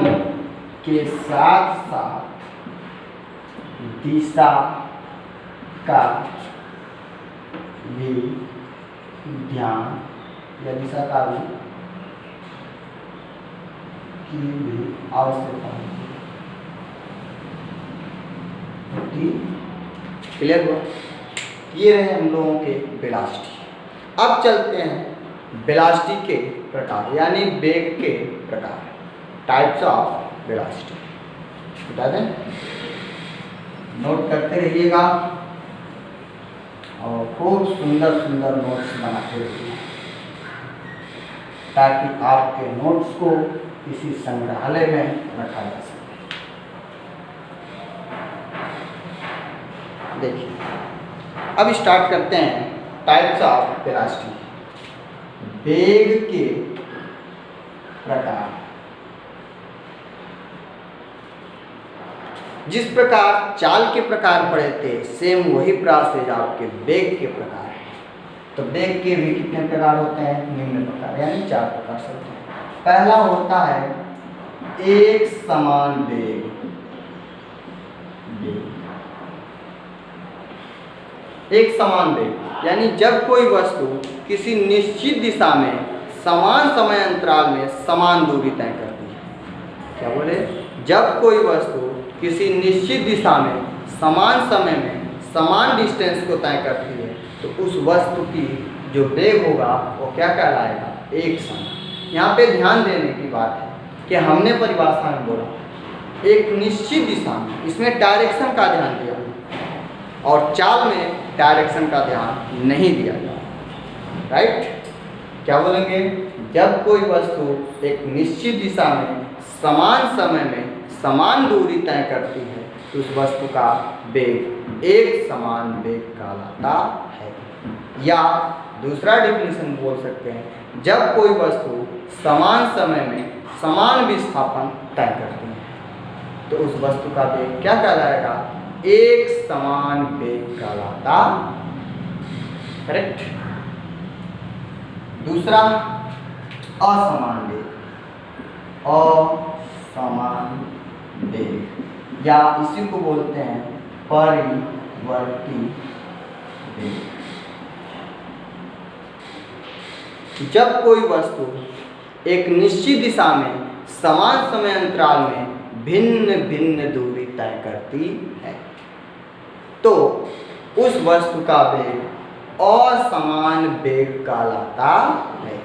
के साथ साथ दिशा का भी ध्यान या दिशा का भी आवश्यकता होती। क्लियर हुआ? ये रहे हम लोगों के वेलोसिटी। अब चलते हैं वेलोसिटी के प्रकार यानी वेग के प्रकार, टाइप्स ऑफ वेलोसिटी। बता दें, नोट करते रहिएगा और खूब सुंदर सुंदर नोट्स बनाते रहिए ताकि आपके नोट्स को किसी संग्रहालय में रखा जा सके। देखिए, अब स्टार्ट करते हैं टाइप्स ऑफ वेलोसिटी, वेग के प्रकार। जिस प्रकार चाल के प्रकार पढ़े थे, सेम वही प्रोसेस आपके वेग के प्रकार है। तो वेग के भी कितने प्रकार होते हैं? निम्न प्रकार, यानी 4 प्रकार से होते हैं। पहला होता है एक समान वेग। एक समान वेग यानी जब कोई वस्तु किसी निश्चित दिशा में समान समय अंतराल में समान दूरी तय करती है। क्या बोले? जब कोई वस्तु किसी निश्चित दिशा में समान समय में समान डिस्टेंस को तय करती है तो उस वस्तु की जो वेग होगा वो क्या कहलाएगा? एक समान। यहाँ पे ध्यान देने की बात है कि हमने परिभाषा में बोला एक निश्चित दिशा में, इसमें डायरेक्शन का ध्यान दिया और चाल में डायरेक्शन का ध्यान नहीं दिया गया, राइट? क्या बोलेंगे? जब कोई वस्तु एक निश्चित दिशा में समान समय में समान दूरी तय करती है तो उस वस्तु का वेग एक समान वेग कहलाता है। या दूसरा डेफिनेशन बोल सकते हैं, जब कोई वस्तु समान समय में समान विस्थापन तय करती है तो उस वस्तु का वेग क्या कहलाएगा? एक समान वेग कहलाता। करेक्ट? दूसरा असमान वेग, असमान वेग या इसी को बोलते हैं परिवर्ती वेग। जब कोई वस्तु एक निश्चित दिशा में समान समय अंतराल में भिन्न भिन्न दूरी तय करती है तो उस वस्तु का वेग असमान वेग कहलाता है।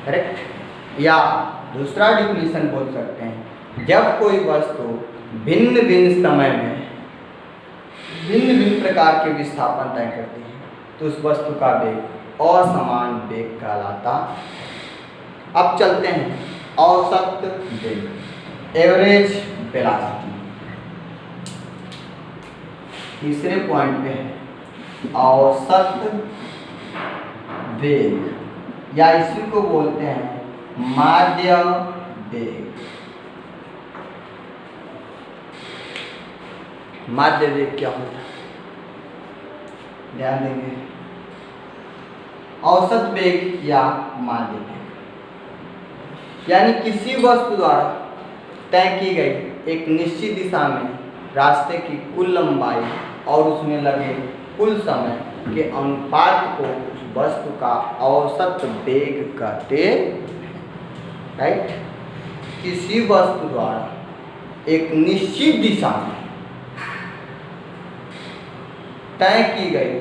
करेक्ट? या दूसरा डिफिनेशन बोल सकते हैं, जब कोई वस्तु भिन्न भिन्न समय में भिन्न भिन्न प्रकार के विस्थापन तय करती है तो उस वस्तु का वेग असमान वेग कहलाता है। अब चलते हैं औसत वेग, एवरेज वेलोसिटी। तीसरे पॉइंट पे है औसत वेग या इसी को बोलते हैं माध्य वेग। माध्य वेग क्या होता है, ध्यान देंगे। औसत वेग या माध्य वेग यानी किसी वस्तु द्वारा तय की गई एक निश्चित दिशा में रास्ते की कुल लंबाई और उसमें लगे कुल समय के अनुपात को उस वस्तु का औसत वेग कहते हैं। राइट। किसी वस्तु द्वारा एक निश्चित दिशा में तय की गई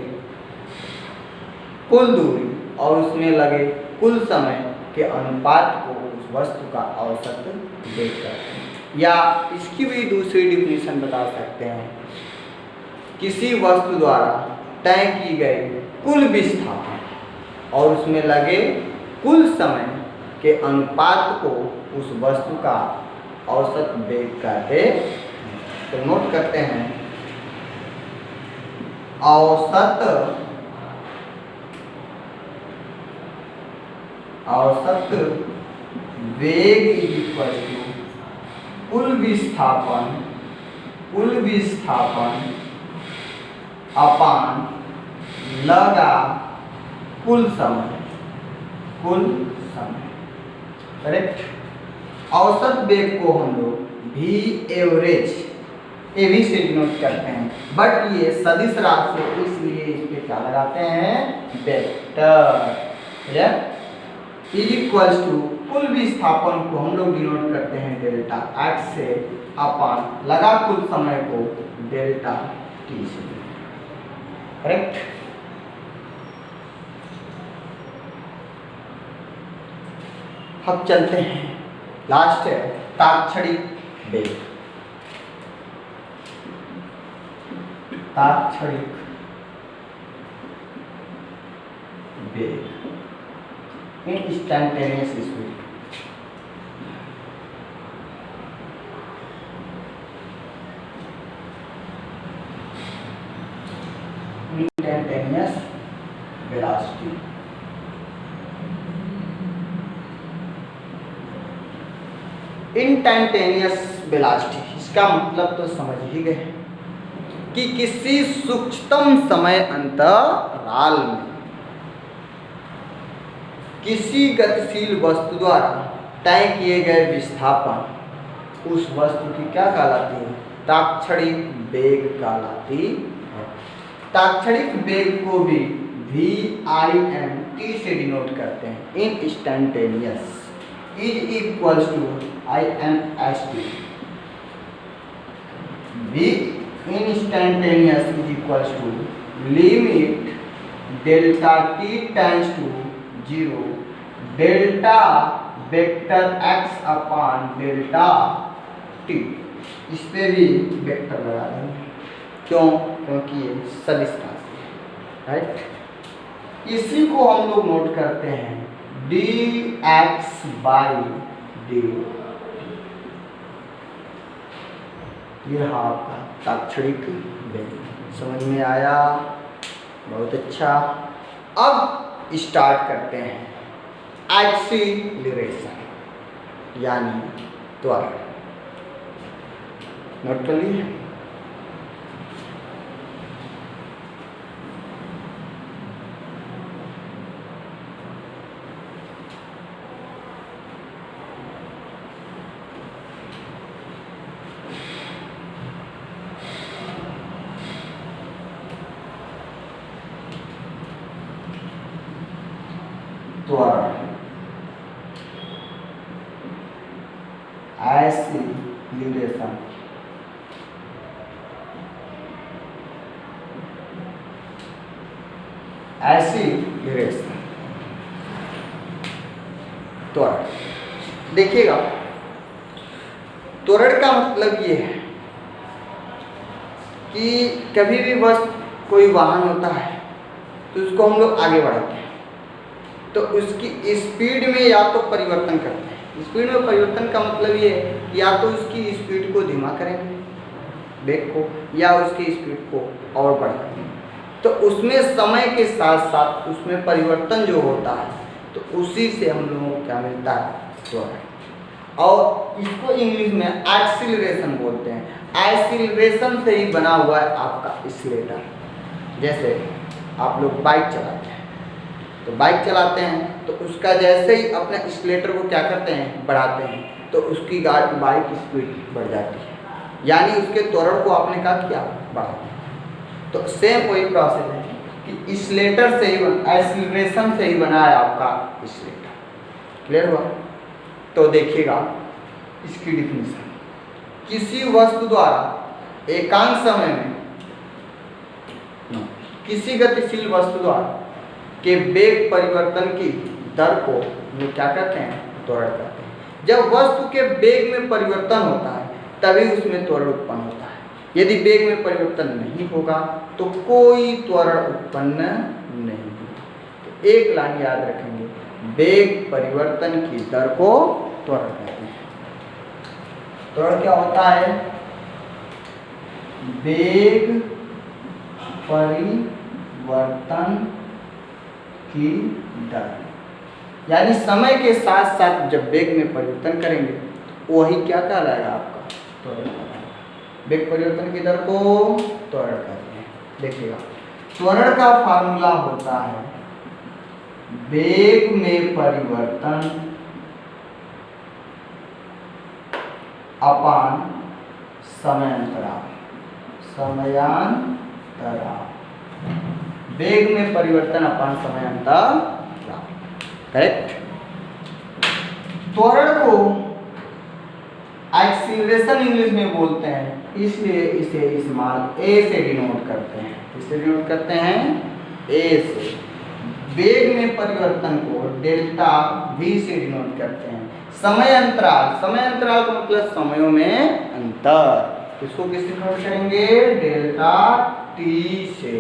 कुल दूरी और उसमें लगे कुल समय के अनुपात को उस वस्तु का औसत वेग कहते हैं। या इसकी भी दूसरी डिफिनेशन बता सकते हैं, किसी वस्तु द्वारा तय की गई कुल विस्थापन और उसमें लगे कुल समय के अनुपात को उस वस्तु का औसत वेग कहते हैं। तो नोट करते हैं, औसत वेग इज इक्वल टू कुल विस्थापन अपान लगा कुल समय। करेक्ट। औसत वेग को हम लोग भी एवरेज भी से डिनोट करते हैं, बट ये सदिश राशि है इसलिए इस पे क्या लगाते हैं, वेक्टर। इज इक्वल्स टू कुल विस्थापन को हम लोग डिनोट करते हैं डेल्टा एक्स से अपान लगा कुल समय को डेल्टा टी से। करेक्ट। अब चलते हैं, लास्ट है ताक्षणिक वेग। ताक्षणिक वेग instantaneous speed. Instantaneous velocity. Instantaneous velocity इसका मतलब तो समझ ही गए कि किसी सूक्ष्मतम समय अंतराल में किसी गतिशील वस्तु द्वारा तय किए गए विस्थापन उस वस्तु की क्या कहलाती है, ताक्षणिक वेग कहलाती है। ताक्षणिक वेग को भी VIMT से डिनोट करते हैं, instantaneous is equals to IMST। V instantaneous is equals to limit delta t tends to 0 delta vector x upon delta t। इस पे भी वेक्टर लगा देंगे, क्यों, क्योंकि ये सदिश राशि है। राइट। इसी को हम लोग नोट करते हैं dx/dt। ये रहा आपका ताक्षणिक वेग। समझ में आया, बहुत अच्छा। अब स्टार्ट करते हैं एक्सीलरेशन यानी त्वरण। नोट कर लीजिए। त्वरण एक्सीलरेशन त्वरण। देखिएगा, त्वरण का मतलब ये है कि कभी भी बस कोई वाहन होता है तो उसको हम लोग आगे बढ़ाते हैं तो उसकी स्पीड में या तो परिवर्तन करते हैं। स्पीड में परिवर्तन का मतलब ये है कि या तो उसकी स्पीड को धीमा करेंगे वेग को, या उसकी स्पीड को और बढ़ाएंगे। तो उसमें समय के साथ साथ उसमें परिवर्तन जो होता है तो उसी से हम लोगों को क्या मिलता है, त्वरण। और इसको इंग्लिश में एक्सीलरेशन बोलते हैं। एक्सीलरेशन से ही बना हुआ है आपका एक्सीलरेटर। जैसे आप लोग बाइक चलाते हैं, तो बाइक चलाते हैं तो उसका जैसे ही अपने एक्सीलरेटर को क्या करते हैं, बढ़ाते हैं, तो उसकी बाइक स्पीड बढ़ जाती है, यानी उसके त्वरण को आपने क्या किया, बढ़ाया। तो सेम वही प्रोसेस है कि एक्सीलरेटर से ही एक्सीलरेशन से ही बना है आपका एक्सीलरेटर। क्लियर हुआ? तो देखिएगा इसकी डिफिनीशन, किसी वस्तु द्वारा एकांक समय में किसी गतिशील वस्तु द्वारा के वेग परिवर्तन की दर को हम क्या कहते हैं, त्वरण कहते हैं। जब वस्तु के वेग में परिवर्तन होता है तभी उसमें त्वरण उत्पन्न होता है। यदि वेग में परिवर्तन नहीं होगा तो कोई त्वरण उत्पन्न नहीं होगा। तो एक लाइन याद रखेंगे, वेग परिवर्तन की दर को त्वरण कहते हैं। त्वरण क्या होता है, वेग परिवर्तन की दर, यानी समय के साथ साथ जब वेग में परिवर्तन करेंगे तो वही क्या कहलाएगा, आपका त्वरण कहलाएगा। वेग परिवर्तन की दर को त्वरण कहते हैं। देखिएगा त्वरण का फार्मूला होता है वेग में परिवर्तन अपान समयांतराल। वेग में परिवर्तन अपान समयांतराल, करेक्ट। त्वरण को एक्सीलरेशन इंग्लिश में बोलते हैं, इसलिए इसे इस्तेमाल ए से डिनोट करते हैं। किससे डिनोट करते हैं, ए से। वेग में परिवर्तन को डेल्टा वी से डिनोट करते हैं। समय अंतराल, समय अंतराल का मतलब समयों में अंतर, इसको किससे डिनोट करेंगे, डेल्टा टी से।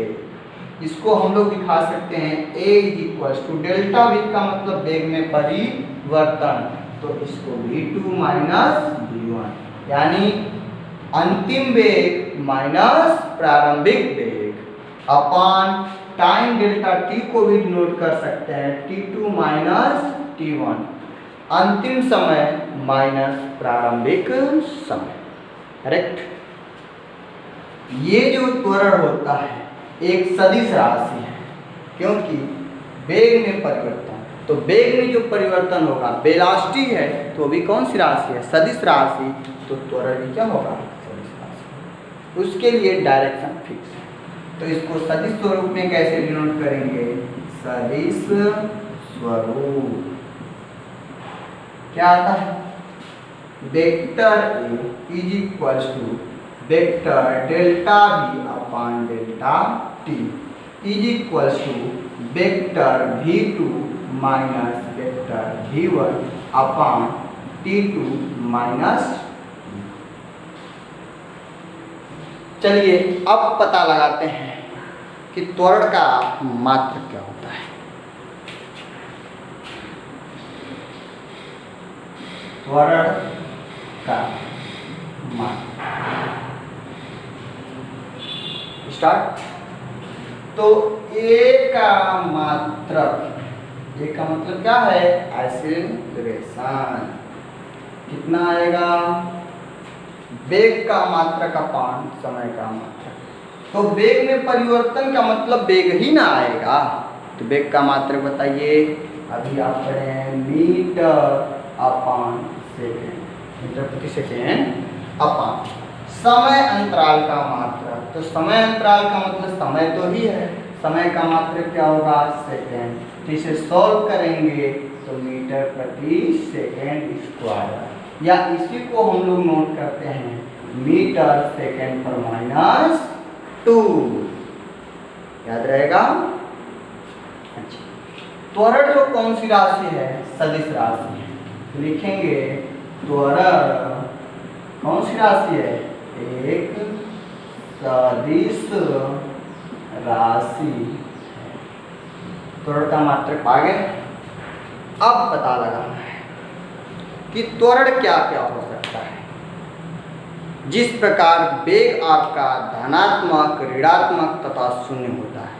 इसको हम लोग दिखा सकते हैं a = डेल्टा v का मतलब वेग में परिवर्तन, तो इसको v2 माइनस v1, यानी अंतिम वेग माइनस प्रारंभिक वेग अपान टाइम डेल्टा t को भी डिनोट कर सकते हैं t2 माइनस t1, अंतिम समय माइनस प्रारंभिक समय। करेक्ट। ये जो त्वरण होता है एक सदिश राशि है, क्योंकि वेग में परिवर्तन, तो वेग में जो परिवर्तन होगा, वेलोसिटी है तो भी कौन सी राशि है, सदिश राशि, तो त्वरण भी क्या होगा, सदिश राशि। उसके लिए डायरेक्शन फिक्स है, तो इसको सदिश स्वरूप में कैसे डिनोट करेंगे, सदिश स्वरूप क्या आता है, वेक्टर ए = vector delta v upon delta t = vector v2 minus vector v1 upon t2 minus. चलिए अब पता लगाते हैं कि त्वरण का मात्रक क्या होता है। त्वरण का मात्रक स्टार्ट। तो ए का मात्रक, ए का मतलब क्या है, एक्सीलरेशन, कितना आएगा, वेग का मात्रक अपान समय का मात्रक। तो वेग में परिवर्तन का मतलब वेग ही ना आएगा, तो वेग का मात्रक बताइए, अभी आप पढ़े हैं मीटर अपान सेकेंड, मीटर प्रति सेकेंड अपान समय अंतराल का मात्रक। तो समय अंतराल का मतलब समय तो ही है, समय का मात्रक क्या होगा, सेकेंड। तो इसे सॉल्व करेंगे तो मीटर प्रति सेकेंड स्क्वायर, या इसी को हम लोग नोट करते हैं मीटर सेकेंड पर -2, याद रहेगा। अच्छा, त्वरण जो कौन सी राशि है, सदिश राशि है, लिखेंगे त्वरण कौन सी राशि है, एक सदिश राशि। त्वरण का मात्रक आ गए। अब पता लगाना है कि त्वरण क्या क्या हो सकता है। जिस प्रकार वेग आपका धनात्मक, ऋणात्मक तथा शून्य होता है,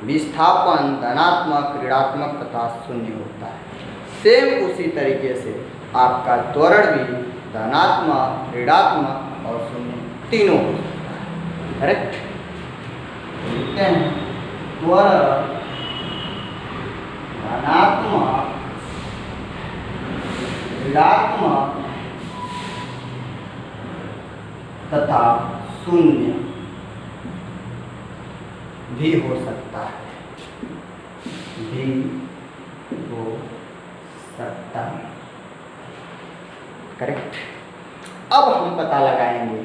विस्थापन धनात्मक, ऋणात्मक तथा शून्य होता है, सेम उसी तरीके से आपका त्वरण भी धनात्मक, ऋणात्मक और शून्य तीनों हो सकता है। करेक्ट। लिखते हैं त्वरण धनात्मक, ऋणात्मक तथा शून्य भी हो सकता है, भी हो सकता है। करेक्ट। अब हम पता लगाएंगे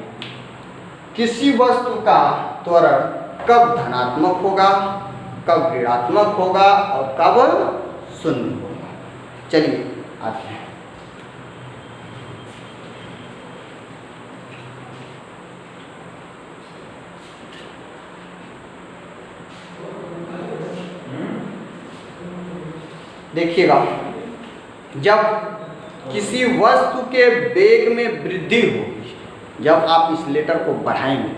किसी वस्तु का त्वरण कब धनात्मक होगा, कब ऋणात्मक होगा और कब शून्य होगा। चलिए आते हैं। देखिएगा, जब किसी वस्तु के वेग में वृद्धि होगी, जब आप इस लेटर को बढ़ाएंगे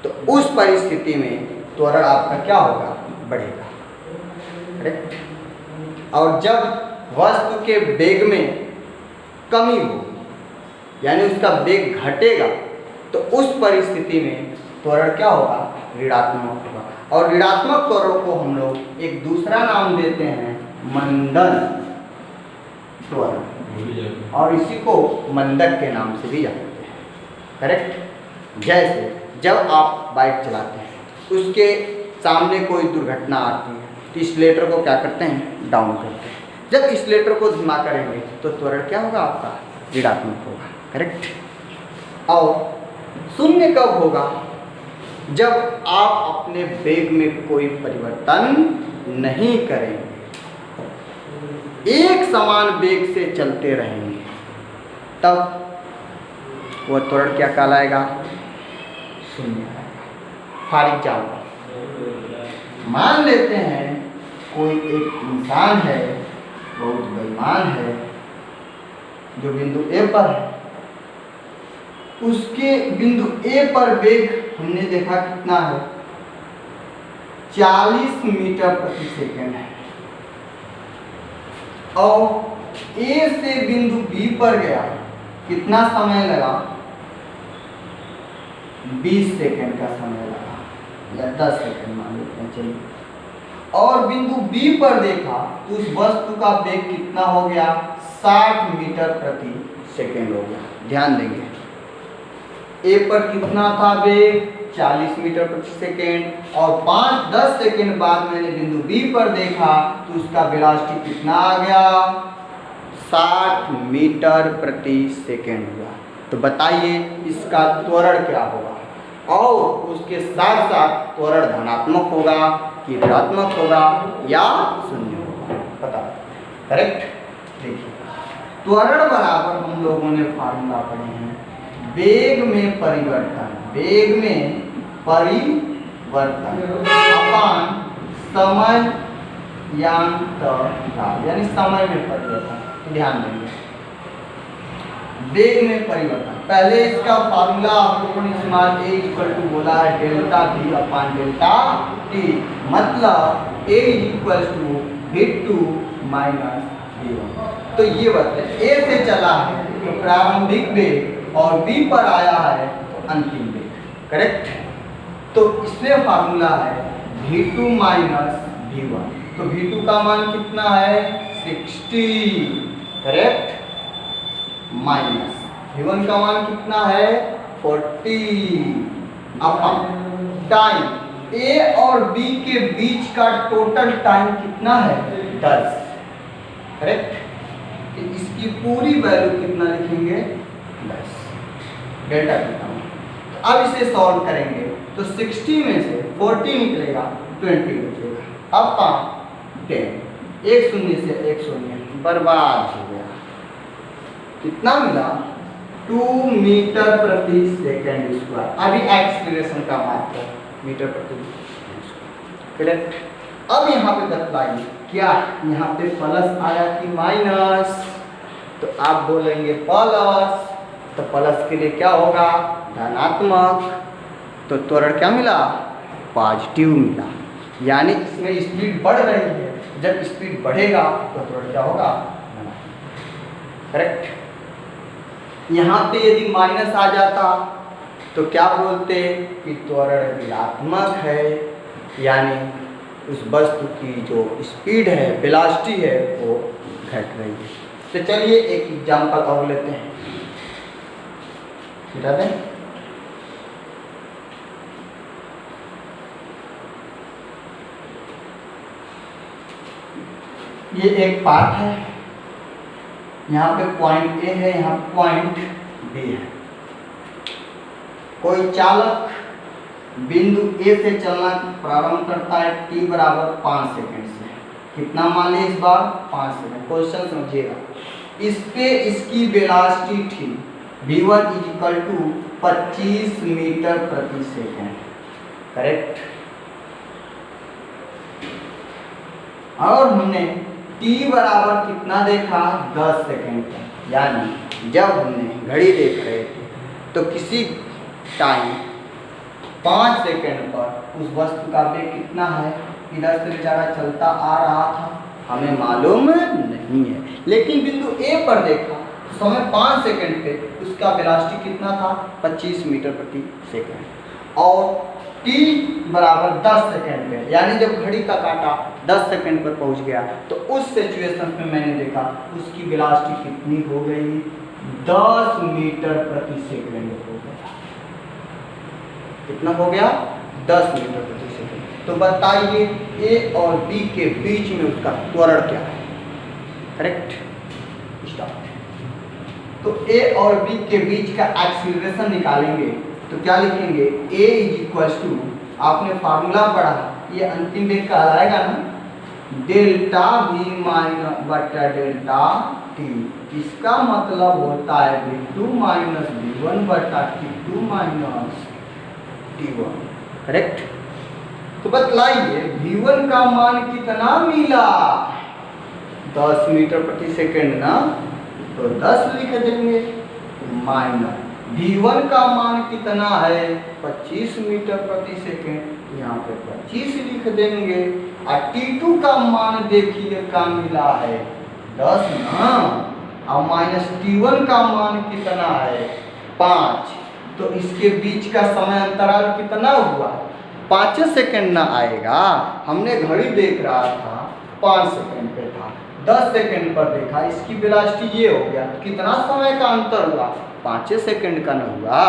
तो उस परिस्थिति में त्वरण आपका क्या होगा, बढ़ेगा। करेक्ट। और जब वस्तु के वेग में कमी होगी यानी उसका वेग घटेगा तो उस परिस्थिति में त्वरण क्या होगा, ऋणात्मक होगा। और ऋणात्मक त्वरण को हम लोग एक दूसरा नाम देते हैं मंदन त्वरण, और इसी को मंदक के नाम से भी जानते हैं। करेक्ट। जैसे जब आप बाइक चलाते हैं, उसके सामने कोई दुर्घटना आती है तो इस लेटर को क्या करते हैं, डाउन करते हैं। जब इस लेटर को धीमा करेंगे तो त्वरण क्या होगा, आपका ऋणात्मक होगा। करेक्ट। और शून्य कब होगा, जब आप अपने वेग में कोई परिवर्तन नहीं करेंगे, एक समान वेग से चलते रहेंगे, तब वह त्वरण क्या कहलाएगा, शून्य आएगा। फॉर एग्जाम्पल मान लेते हैं कोई एक इंसान है, बहुत बेईमान है, जो बिंदु ए पर है, उसके बिंदु ए पर वेग हमने देखा कितना है, 40 मीटर प्रति सेकंड है, और ए से बिंदु बी पर गया, कितना समय लगा, 20 सेकंड का समय लगा, या 10 सेकंड मान लेते हैं। चलिए, और बिंदु बी पर देखा तो उस वस्तु का वेग कितना हो गया, 60 मीटर प्रति सेकंड हो गया। ध्यान देंगे, ए पर कितना था वेग, 40 मीटर प्रति सेकेंड, और 5-10 सेकेंड बाद मैंने बिंदु बी पर देखा तो उसका वेलोसिटी कितना आ गया, 60 मीटर प्रति सेकेंड हुआ। तो बताइए इसका त्वरण क्या होगा, और उसके साथ साथ त्वरण धनात्मक होगा कि ऋणात्मक होगा या शून्य होगा, बता। करेक्ट। देखिए, त्वरण बराबर हम लोगों ने फार्मूला पढ़े हैं, वेग में परिवर्तन, वेग में परिवर्तन अपान समय यांतराल, यानी समय में परिवर्तन। तो ध्यान देंगे, वेग में परिवर्तन, पहले इसका फार्मूला आप लोगों ने इस्तेमाल ए इक्वल टू बोला है delta v upon delta t, मतलब a equal to v2 minus v1। तो ये बताए ए से चला है तो प्रारंभिक वेग और b पर आया है तो अंतिम वेग। करेक्ट। तो इसमें फार्मूला है v2 माइनस v1, तो v2 का मान कितना है, 60। करेक्ट। माइनस v1 का मान कितना है, 40। अब टाइम ए और बी के बीच का टोटल टाइम कितना है, 10। करेक्ट। इसकी पूरी वैल्यू कितना लिखेंगे, 10, डेल्टा कितना। अब इसे सॉल्व करेंगे तो 60 में से 40 निकलेगा, 20 बचेगा। अब काम 10, एक शून्य से एक शून्य बर्बाद हो गया। कितना मिला, 2 मीटर प्रति सेकेंड स्क्वायर। अभी एक्सीलरेशन का मात्रा मीटर प्रति सेकेंड। करेक्ट। अब यहाँ पे बतलाइए क्या यहाँ पे प्लस आया कि माइनस, तो आप बोलेंगे प्लस, तो प्लस के लिए क्या होगा, धनात्मक। तो त्वरण क्या मिला, पॉजिटिव मिला, यानी इसमें स्पीड बढ़ रही है। जब स्पीड बढ़ेगा तो त्वरण क्या होगा, करेक्ट। यहाँ पे यदि माइनस आ जाता तो क्या बोलते कि त्वरण ऋणात्मक है, यानी उस वस्तु की जो स्पीड है, वेलोसिटी है, वो घट रही है। तो चलिए एक एग्जांपल और लेते हैं, मिटा दें। ये एक पाथ है, यहाँ पे पॉइंट ए है, यहाँ पॉइंट बी है। कोई चालक बिंदु ए से चलना प्रारंभ करता है t बराबर 5 सेकेंड से। कितना मान लिया इस बार? 5 सेकेंड। क्वेश्चन समझिएगा, इस पे इसकी वेलोसिटी थी v1 इक्वल टू 25 मीटर प्रति सेकेंड, करेक्ट। और हमने t बराबर कितना देखा? 10 सेकेंड का, यानी जब हमने घड़ी देख रहे थे तो किसी टाइम 5 सेकेंड पर उस वस्तु का वेग कितना है, इधर से बेचारा चलता आ रहा था, हमें मालूम नहीं है। लेकिन बिंदु ए पर देखा तो समय 5 सेकेंड पे उसका वेलोसिटी कितना था? 25 मीटर प्रति सेकेंड। और t बराबर 10 सेकेंड पे, यानी जब घड़ी का कांटा 10 सेकेंड पर पहुंच गया तो उस सिचुएशन में मैंने देखा उसकी वेलोसिटी कितनी हो गई? 10 मीटर प्रति सेकेंड हो गया। कितना हो गया? 10 मीटर प्रति सेकेंड। तो बताइए ए और बी के बीच में उसका त्वरण क्या है? Correct, start. तो ए और बी के बीच का एक्सीलरेशन निकालेंगे तो क्या लिखेंगे? ए इज इक्वल टू, आपने फार्मूला पढ़ा, ये अंतिम वेग कहलाएगा ना, डेल्टा वी माइनस बटा डेल्टा टी। इसका मतलब होता है v2 माइनस v1 बटा t2 माइनस t1, करेक्ट। तो बतलाइए v1 का मान कितना मिला? 10 मीटर प्रति सेकेंड ना, तो 10 लिख देंगे, माइनस v1 का मान कितना है? 25 मीटर प्रति सेकेंड, यहाँ पे 25 लिख देंगे। और t2 का मान देखिए क्या मिला है? 10 ना, और माइनस t1 का मान कितना है? 5। तो इसके बीच का समय अंतराल कितना हुआ? 5 सेकेंड ना आएगा। हमने घड़ी देख रहा था 5 सेकेंड पे था, 10 सेकेंड पर देखा, इसकी वेलोसिटी ये हो गया, कितना समय का अंतर हुआ? 5 सेकेंड का न हुआ,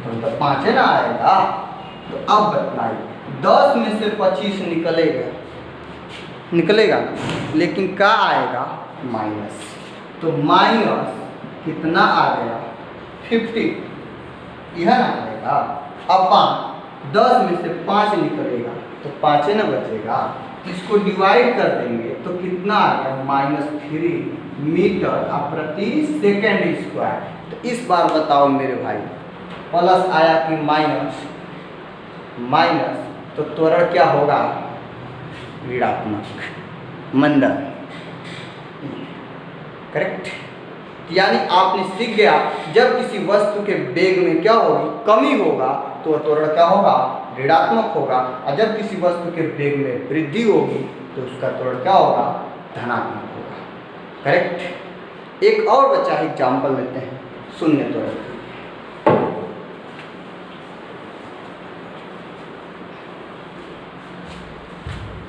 तो 5 ना आएगा। तो अब बतलाइए 10 में से 25 निकलेगा ना, लेकिन क्या आएगा? माइनस। तो माइनस कितना आ गया? 50, यह ना आएगा। अब 10 में से 5 निकलेगा तो 5 ना बचेगा, इसको डिवाइड कर देंगे तो कितना आ गया? -3 मीटर प्रति सेकेंड स्क्वायर। तो इस बार बताओ मेरे भाई, प्लस आया कि माइनस? माइनस, तो त्वरण क्या होगा? ऋणात्मक, मंदन, करेक्ट। यानी आपने सीख गया, जब किसी वस्तु के वेग में क्या होगी? कमी होगा तो त्वरण क्या होगा? ऋणात्मक होगा। और जब किसी वस्तु के वेग में वृद्धि होगी तो उसका त्वरण क्या होगा? धनात्मक होगा, करेक्ट। एक और बच्चा एग्जाम्पल लेते हैं शून्य त्वरण।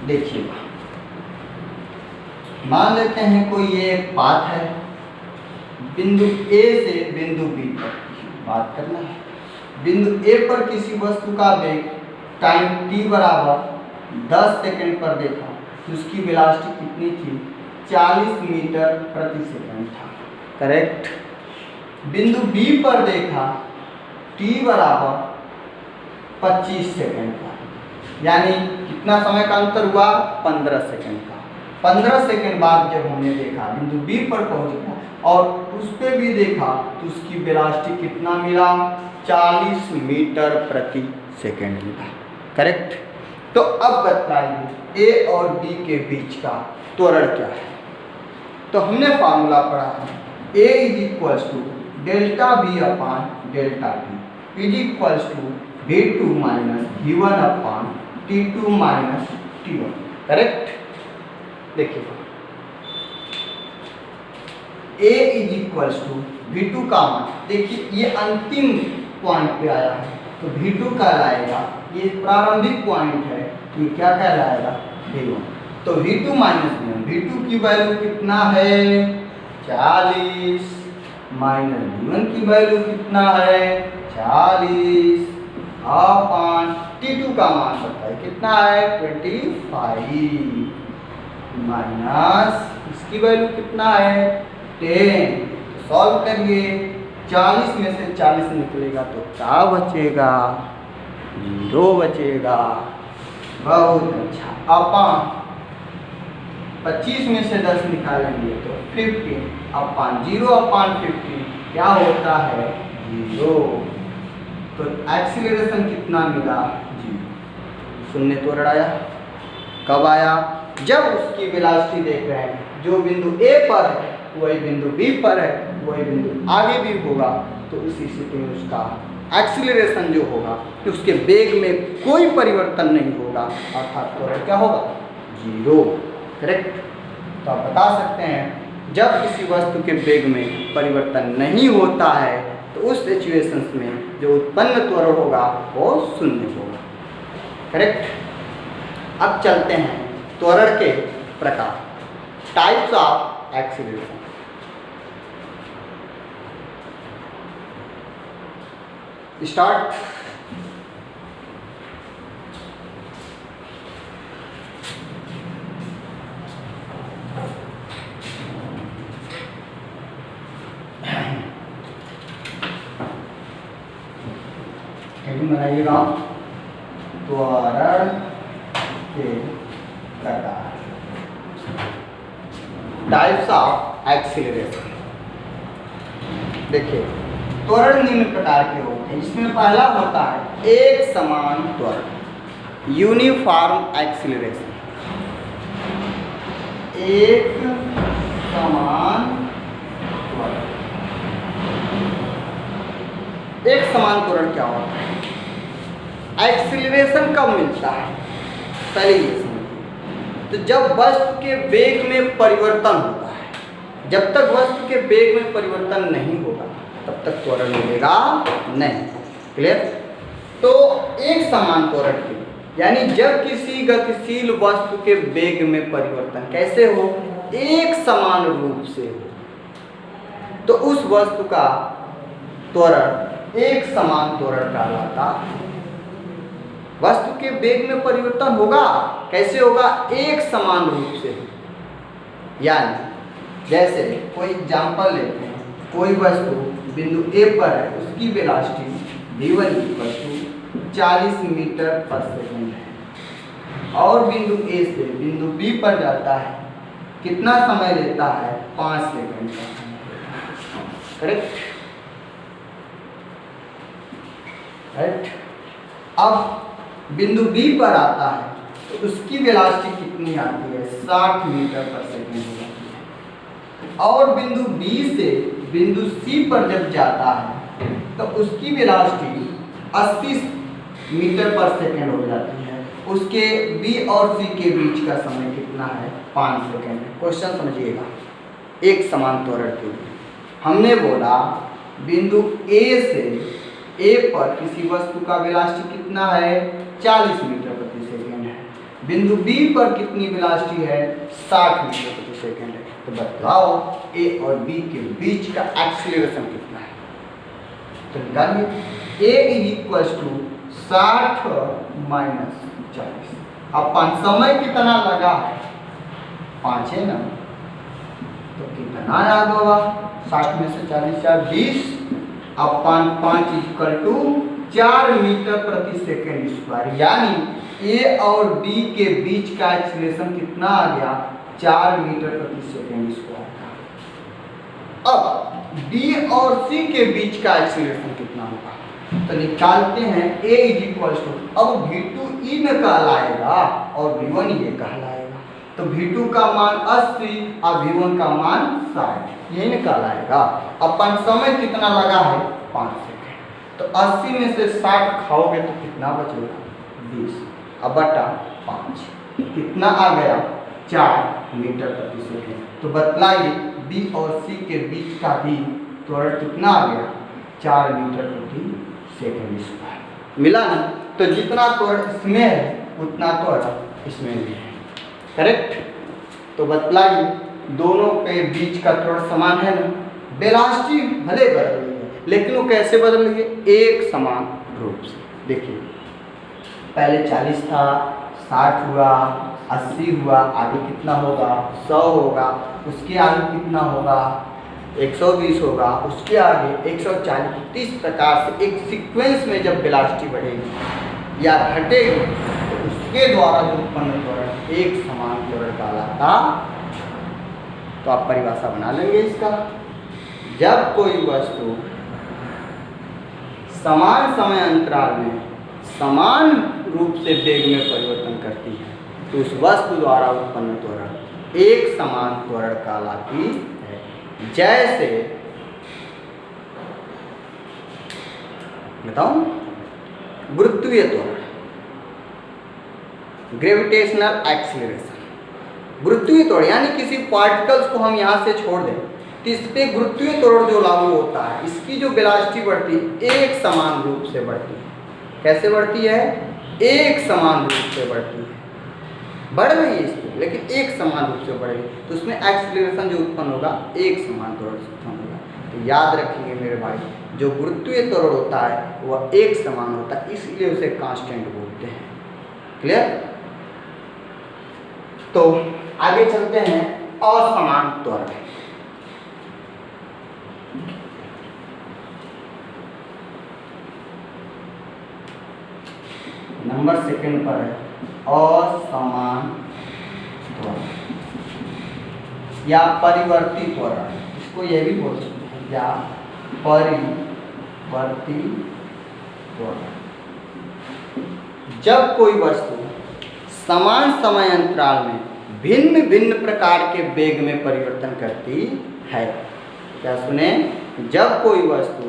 देखिएगा, मान लेते हैं कोई ये एक पाथ है, बिंदु ए से बिंदु बी पर बात करना है। बिंदु ए पर किसी वस्तु का वेग टाइम t बराबर 10 सेकेंड पर देखा तो उसकी वेलोसिटी कितनी थी? 40 मीटर प्रति सेकेंड था, करेक्ट। बिंदु बी पर देखा t बराबर 25 सेकेंड का, यानी कितना समय का अंतर हुआ? 15 सेकेंड का। 15 सेकेंड बाद जब हमने देखा बिंदु बी पर पहुंच गया और उस पर भी देखा तो उसकी वेलोसिटी कितना मिला? 40 मीटर प्रति सेकेंड मिला, करेक्ट। तो अब बताइए ए और बी के बीच का त्वरण क्या है? तो हमने फार्मूला पढ़ा है, A is equal to delta B upon delta T is equal to v2 minus v1 upon t2 minus t1, correct. देखिए A is equals to V2 का मान, देखिए ये अंतिम पॉइंट पे आया है तो V2 कहलाएगा, ये प्रारंभिक पॉइंट है, ये क्या कहलाएगा V1। तो V2 माइनस V1, V2 की वैल्यू कितना है 40 माइनस V1 की वैल्यू कितना है 40 अपॉन T2 का मान पता है कितना है 25 माइनस इसकी वैल्यू कितना है 10। तो सॉल्व करिए, 40 में से 40 निकलेगा तो क्या बचेगा 0 बचेगा। बहुत अच्छा। अपॉन 25 में से 10 निकालेंगे तो 15 अपॉन 0 अपॉन 15 क्या होता है 0। तो एक्सीलरेशन कितना मिला 0। शून्य त्वरण आया, कब आया जब उसकी वेलोसिटी देख रहे हैं जो बिंदु A पर है वही बिंदु B पर है, वही बिंदु आगे भी होगा, तो उसी स्थिति में उसका एक्सीलरेशन जो होगा कि उसके वेग में कोई परिवर्तन नहीं होगा, अर्थात त्वरण क्या होगा 0। करेक्ट। तो आप बता सकते हैं जब किसी वस्तु के वेग में परिवर्तन नहीं होता है तो उस सिचुएशंस में जो उत्पन्न त्वरण होगा वो शून्य होगा। करेक्ट। अब चलते हैं त्वरण के प्रकार, टाइप्स ऑफ एक्सीलरेशन। स्टार्ट। बनाइएगा त्वरण के प्रकार, टाइप्स ऑफ एक्सीलरेशन। देखिए त्वरण निम्न प्रकार के होते हैं, इसमें पहला होता है एक समान त्वरण, यूनिफॉर्म एक्सीलरेशन। एक समान त्वरण, एक समान त्वरण क्या होता है, एक्सीलरेशन कब मिलता है पहले ये समझिए। तो जब वस्तु के वेग में परिवर्तन होता है, जब तक वस्तु के वेग में परिवर्तन नहीं होगा तब तक त्वरण मिलेगा नहीं। क्लियर। तो एक समान त्वरण के यानी जब किसी गतिशील वस्तु के वेग में परिवर्तन कैसे हो, एक समान रूप से हो, तो उस वस्तु का त्वरण एक समान त्वरण कहलाता है। वस्तु के वेग में परिवर्तन होगा, कैसे होगा, एक समान रूप से। यानी जैसे कोई एग्जाम्पल लेते हैं, कोई वस्तु बिंदु A पर है, उसकी वेलोसिटी v1 40 मीटर पर सेकंड है और बिंदु A से बिंदु B पर जाता है, कितना समय लेता है 5 सेकंड का समय। करेक्ट। राइट। अब बिंदु B पर आता है तो उसकी वेलोसिटी कितनी आती है 60 मीटर पर सेकंड हो जाती है और बिंदु B से बिंदु C पर जब जाता है तो उसकी वेलोसिटी 80 मीटर पर सेकंड हो जाती है। उसके B और C के बीच का समय कितना है 5 सेकंड। क्वेश्चन समझिएगा, एक समान त्वरण के लिए हमने बोला बिंदु A से A पर किसी वस्तु का वेलोसिटी कितना है 40 मीटर प्रति सेकंड है, बिंदु B पर कितनी वेलोसिटी है 60 मीटर प्रति सेकंड है। तो बताओ A और B के बीच का एक्सीलरेशन कितना है। तो निकालिए A is equal to 60 minus 40 upon समय कितना लगा है 5 है ना, तो कितना याद होगा 60 में से 40 या 20 अपन 5 इक्वल टू 4 मीटर प्रति सेकंड स्क्वायर। यानी A और B के बीच का एक्सीलरेशन कितना आ गया 4 मीटर प्रति सेकंड स्क्वायर का। अब B और C के बीच का एक्सीलरेशन कितना होगा तो निकालते हैं A इज इक्वल टू, अब V2 इन कहलाएगा और V1 ये कहलाएगा। तो V2 का मान 80 और V1 का मान 60 ये निकालाएगा। अपन समय कितना लगा है 5 सेकंड। तो 80 में से 60 खाओगे तो कितना बचेगा 20 अब बटा 5 कितना आ गया 4 मीटर प्रति सेकंड। तो बतलाइए बी और सी के बीच का भी त्वरण कितना आ गया, 4 मीटर प्रति सेकंड स्क्वायर मिला ना। तो जितना त्वरण इसमें है उतना त्वरण इसमें भी है, करेक्ट। तो बतलाइए दोनों के बीच का त्वरण समान है ना। वेलोसिटी भले बदल रही है लेकिन वो कैसे बदल रही है, एक समान रूप से। देखिए पहले 40 था, 60 हुआ, 80 हुआ, आगे कितना होगा 100 होगा, उसके आगे कितना होगा 120 होगा, उसके आगे 140। इस प्रकार से एक सीक्वेंस में जब वेलोसिटी बढ़ेगी या घटेगी तो उसके द्वारा जो उत्पन्न त्वरण एक समान त्वरण कहलाता। तो आप परिभाषा बना लेंगे इसका। जब कोई वस्तु समान समय अंतराल में समान रूप से वेग में परिवर्तन करती है तो उस वस्तु द्वारा उत्पन्न त्वरण एक समान त्वरण कहलाती है। जैसे बताऊं, गुरुत्वीय त्वरण, ग्रेविटेशनल एक्सीलरेशन। गुरुत्वीय त्वरण यानी किसी पार्टिकल्स को हम यहाँ से छोड़ दें तो इस पे गुरुत्वीय त्वरण जो लागू होता है, इसकी जो वेलोसिटी बढ़ती है एक समान रूप से बढ़ती है। कैसे बढ़ती है, एक समान रूप से बढ़ती है। बढ़ रही है इसमें लेकिन एक समान रूप से बढ़ेगी तो उसमें एक्सीलरेशन जो उत्पन्न होगा एक समान त्वरण से उत्पन्न होगा। तो याद रखिए मेरे भाई, जो गुरुत्वीय त्वरण होता है वह एक समान होता है, इसलिए उसे कांस्टेंट बोलते हैं। क्लियर। तो आगे चलते हैं असमान त्वरण। नंबर 2 पर है असमान त्वरण या परिवर्ती त्वरण, इसको यह भी बोल सकते हैं, या परिवर्ती त्वरण। जब कोई वस्तु समान समय अंतराल में भिन्न भिन्न प्रकार के वेग में परिवर्तन करती है। क्या सुने, जब कोई वस्तु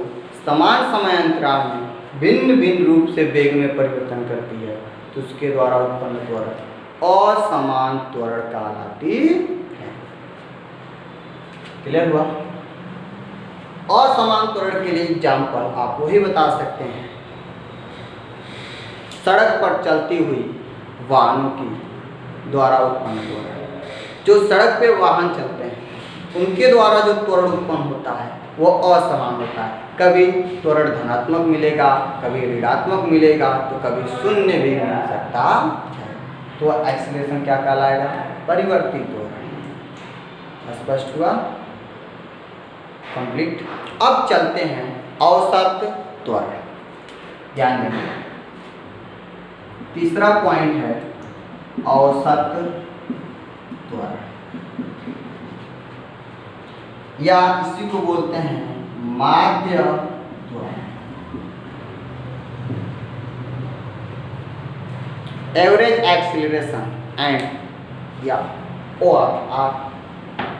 समान समय अंतराल में भिन्न भिन्न रूप से वेग में परिवर्तन करती है तो उसके द्वारा उत्पन्न त्वरण असमान त्वरण कहलाती है। क्लियर हुआ। असमान त्वरण के लिए एग्जाम्पल आप वही बता सकते हैं, सड़क पर चलती हुई वाहनों की द्वारा उत्पन्न त्वरण। जो सड़क पे वाहन चलते हैं उनके द्वारा जो त्वरण उत्पन्न होता है वो असमान होता है। कभी त्वरण धनात्मक मिलेगा, कभी ऋणात्मक मिलेगा, तो कभी शून्य भी मिल सकता है। तो एक्सीलरेशन क्या कहलाएगा, परिवर्ती त्वरण। स्पष्ट हुआ, कंप्लीट। अब चलते हैं औसत त्वरण, ध्यान देंगे। तीसरा पॉइंट है औसत त्वरण, या इसी को बोलते हैं माध्य त्वरण। एवरेज एक्सीलरेशन एंड या और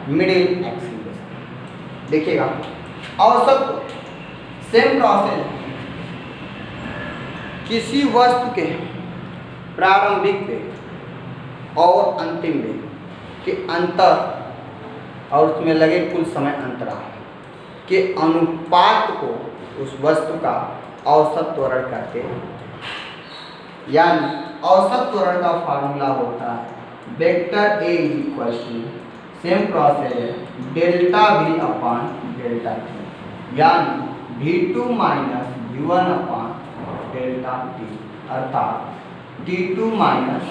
मिडिल एक्सीलरेशन। देखिएगा औसत सेम प्रोसेस, किसी वस्तु के प्रारंभिक वेग और अंतिम वेग के अंतर और उसमें लगे कुल समय अंतराल के अनुपात को उस वस्तु का औसत त्वरण कहते हैं। यानी औसत त्वरण का फार्मूला होता है vector A is equal to same process delta V upon delta T, यानी v2 minus v1 upon delta T, अर्थात t2 माइनस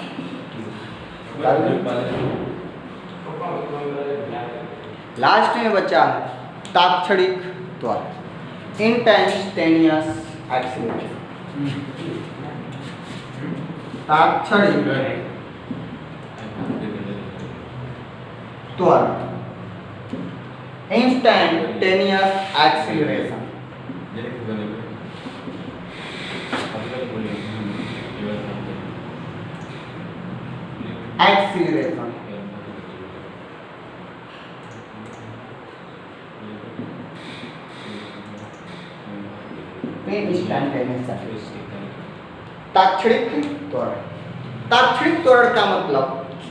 लास्ट में बचा है तात्क्षणिक त्वरण, इंस्टैंटेनियस एक्सीलरेशन। तात्क्षणिक त्वरण, इंस्टैंटेनियस एक्सीलरेशन। एक्सीलरेशन तात्क्षणिक त्वरण। तात्क्षणिक त्वरण का मतलब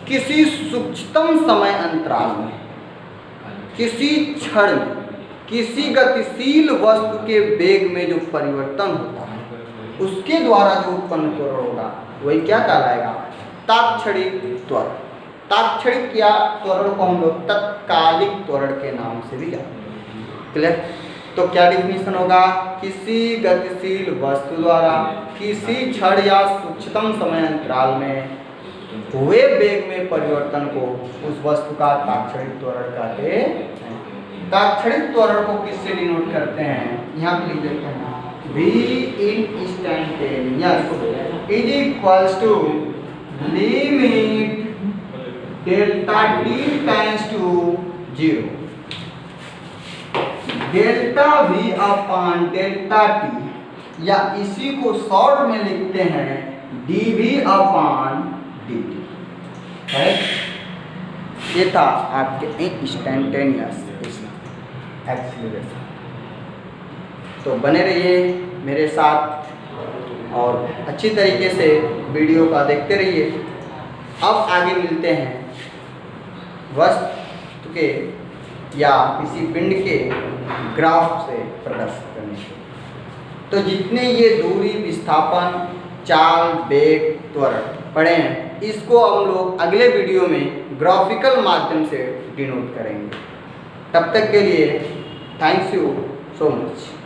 किसी सूक्ष्मतम समय अंतराल में किसी क्षण में किसी गतिशील वस्तु के वेग में जो परिवर्तन होता है उसके द्वारा जो उत्पन्न त्वरण होगा वही क्या कहलाएगा? तात्क्षणिक त्वरण। तात्क्षणिक या त्वरण को हम लोग तत्कालिक त्वरण के नाम से भी जानते हैं। क्लियर? तो क्या डिफिनीशन होगा? किसी गतिशील वस्तु द्वारा किसी क्षण या सूक्ष्मतम समय अंतराल में हुए वेग में परिवर्तन को उस वस्तु का तात्क्षणिक त्वरण कहते हैं। तात्क्षणिक त्वरण को किससे डिनोट करते हैं? यहाँ पे लिख देते हैं v instantaneous is equals to limit delta t tends to 0 delta v upon delta t, या इसी को शॉर्ट में लिखते हैं dv अपॉन dt है। ये था आपके इंस्टेंटेनियस एक्सीलरेशन। तो बने रहिए मेरे साथ और अच्छी तरीके से वीडियो का देखते रहिए। अब आगे मिलते हैं वस्तु के या किसी पिंड के ग्राफ से प्रदर्शित करने के। तो जितने ये दूरी, विस्थापन, चाल, वेग, त्वरण पढ़े हैं, इसको हम लोग अगले वीडियो में ग्राफिकल माध्यम से डिनोट करेंगे। तब तक के लिए थैंक्स यू सो मच।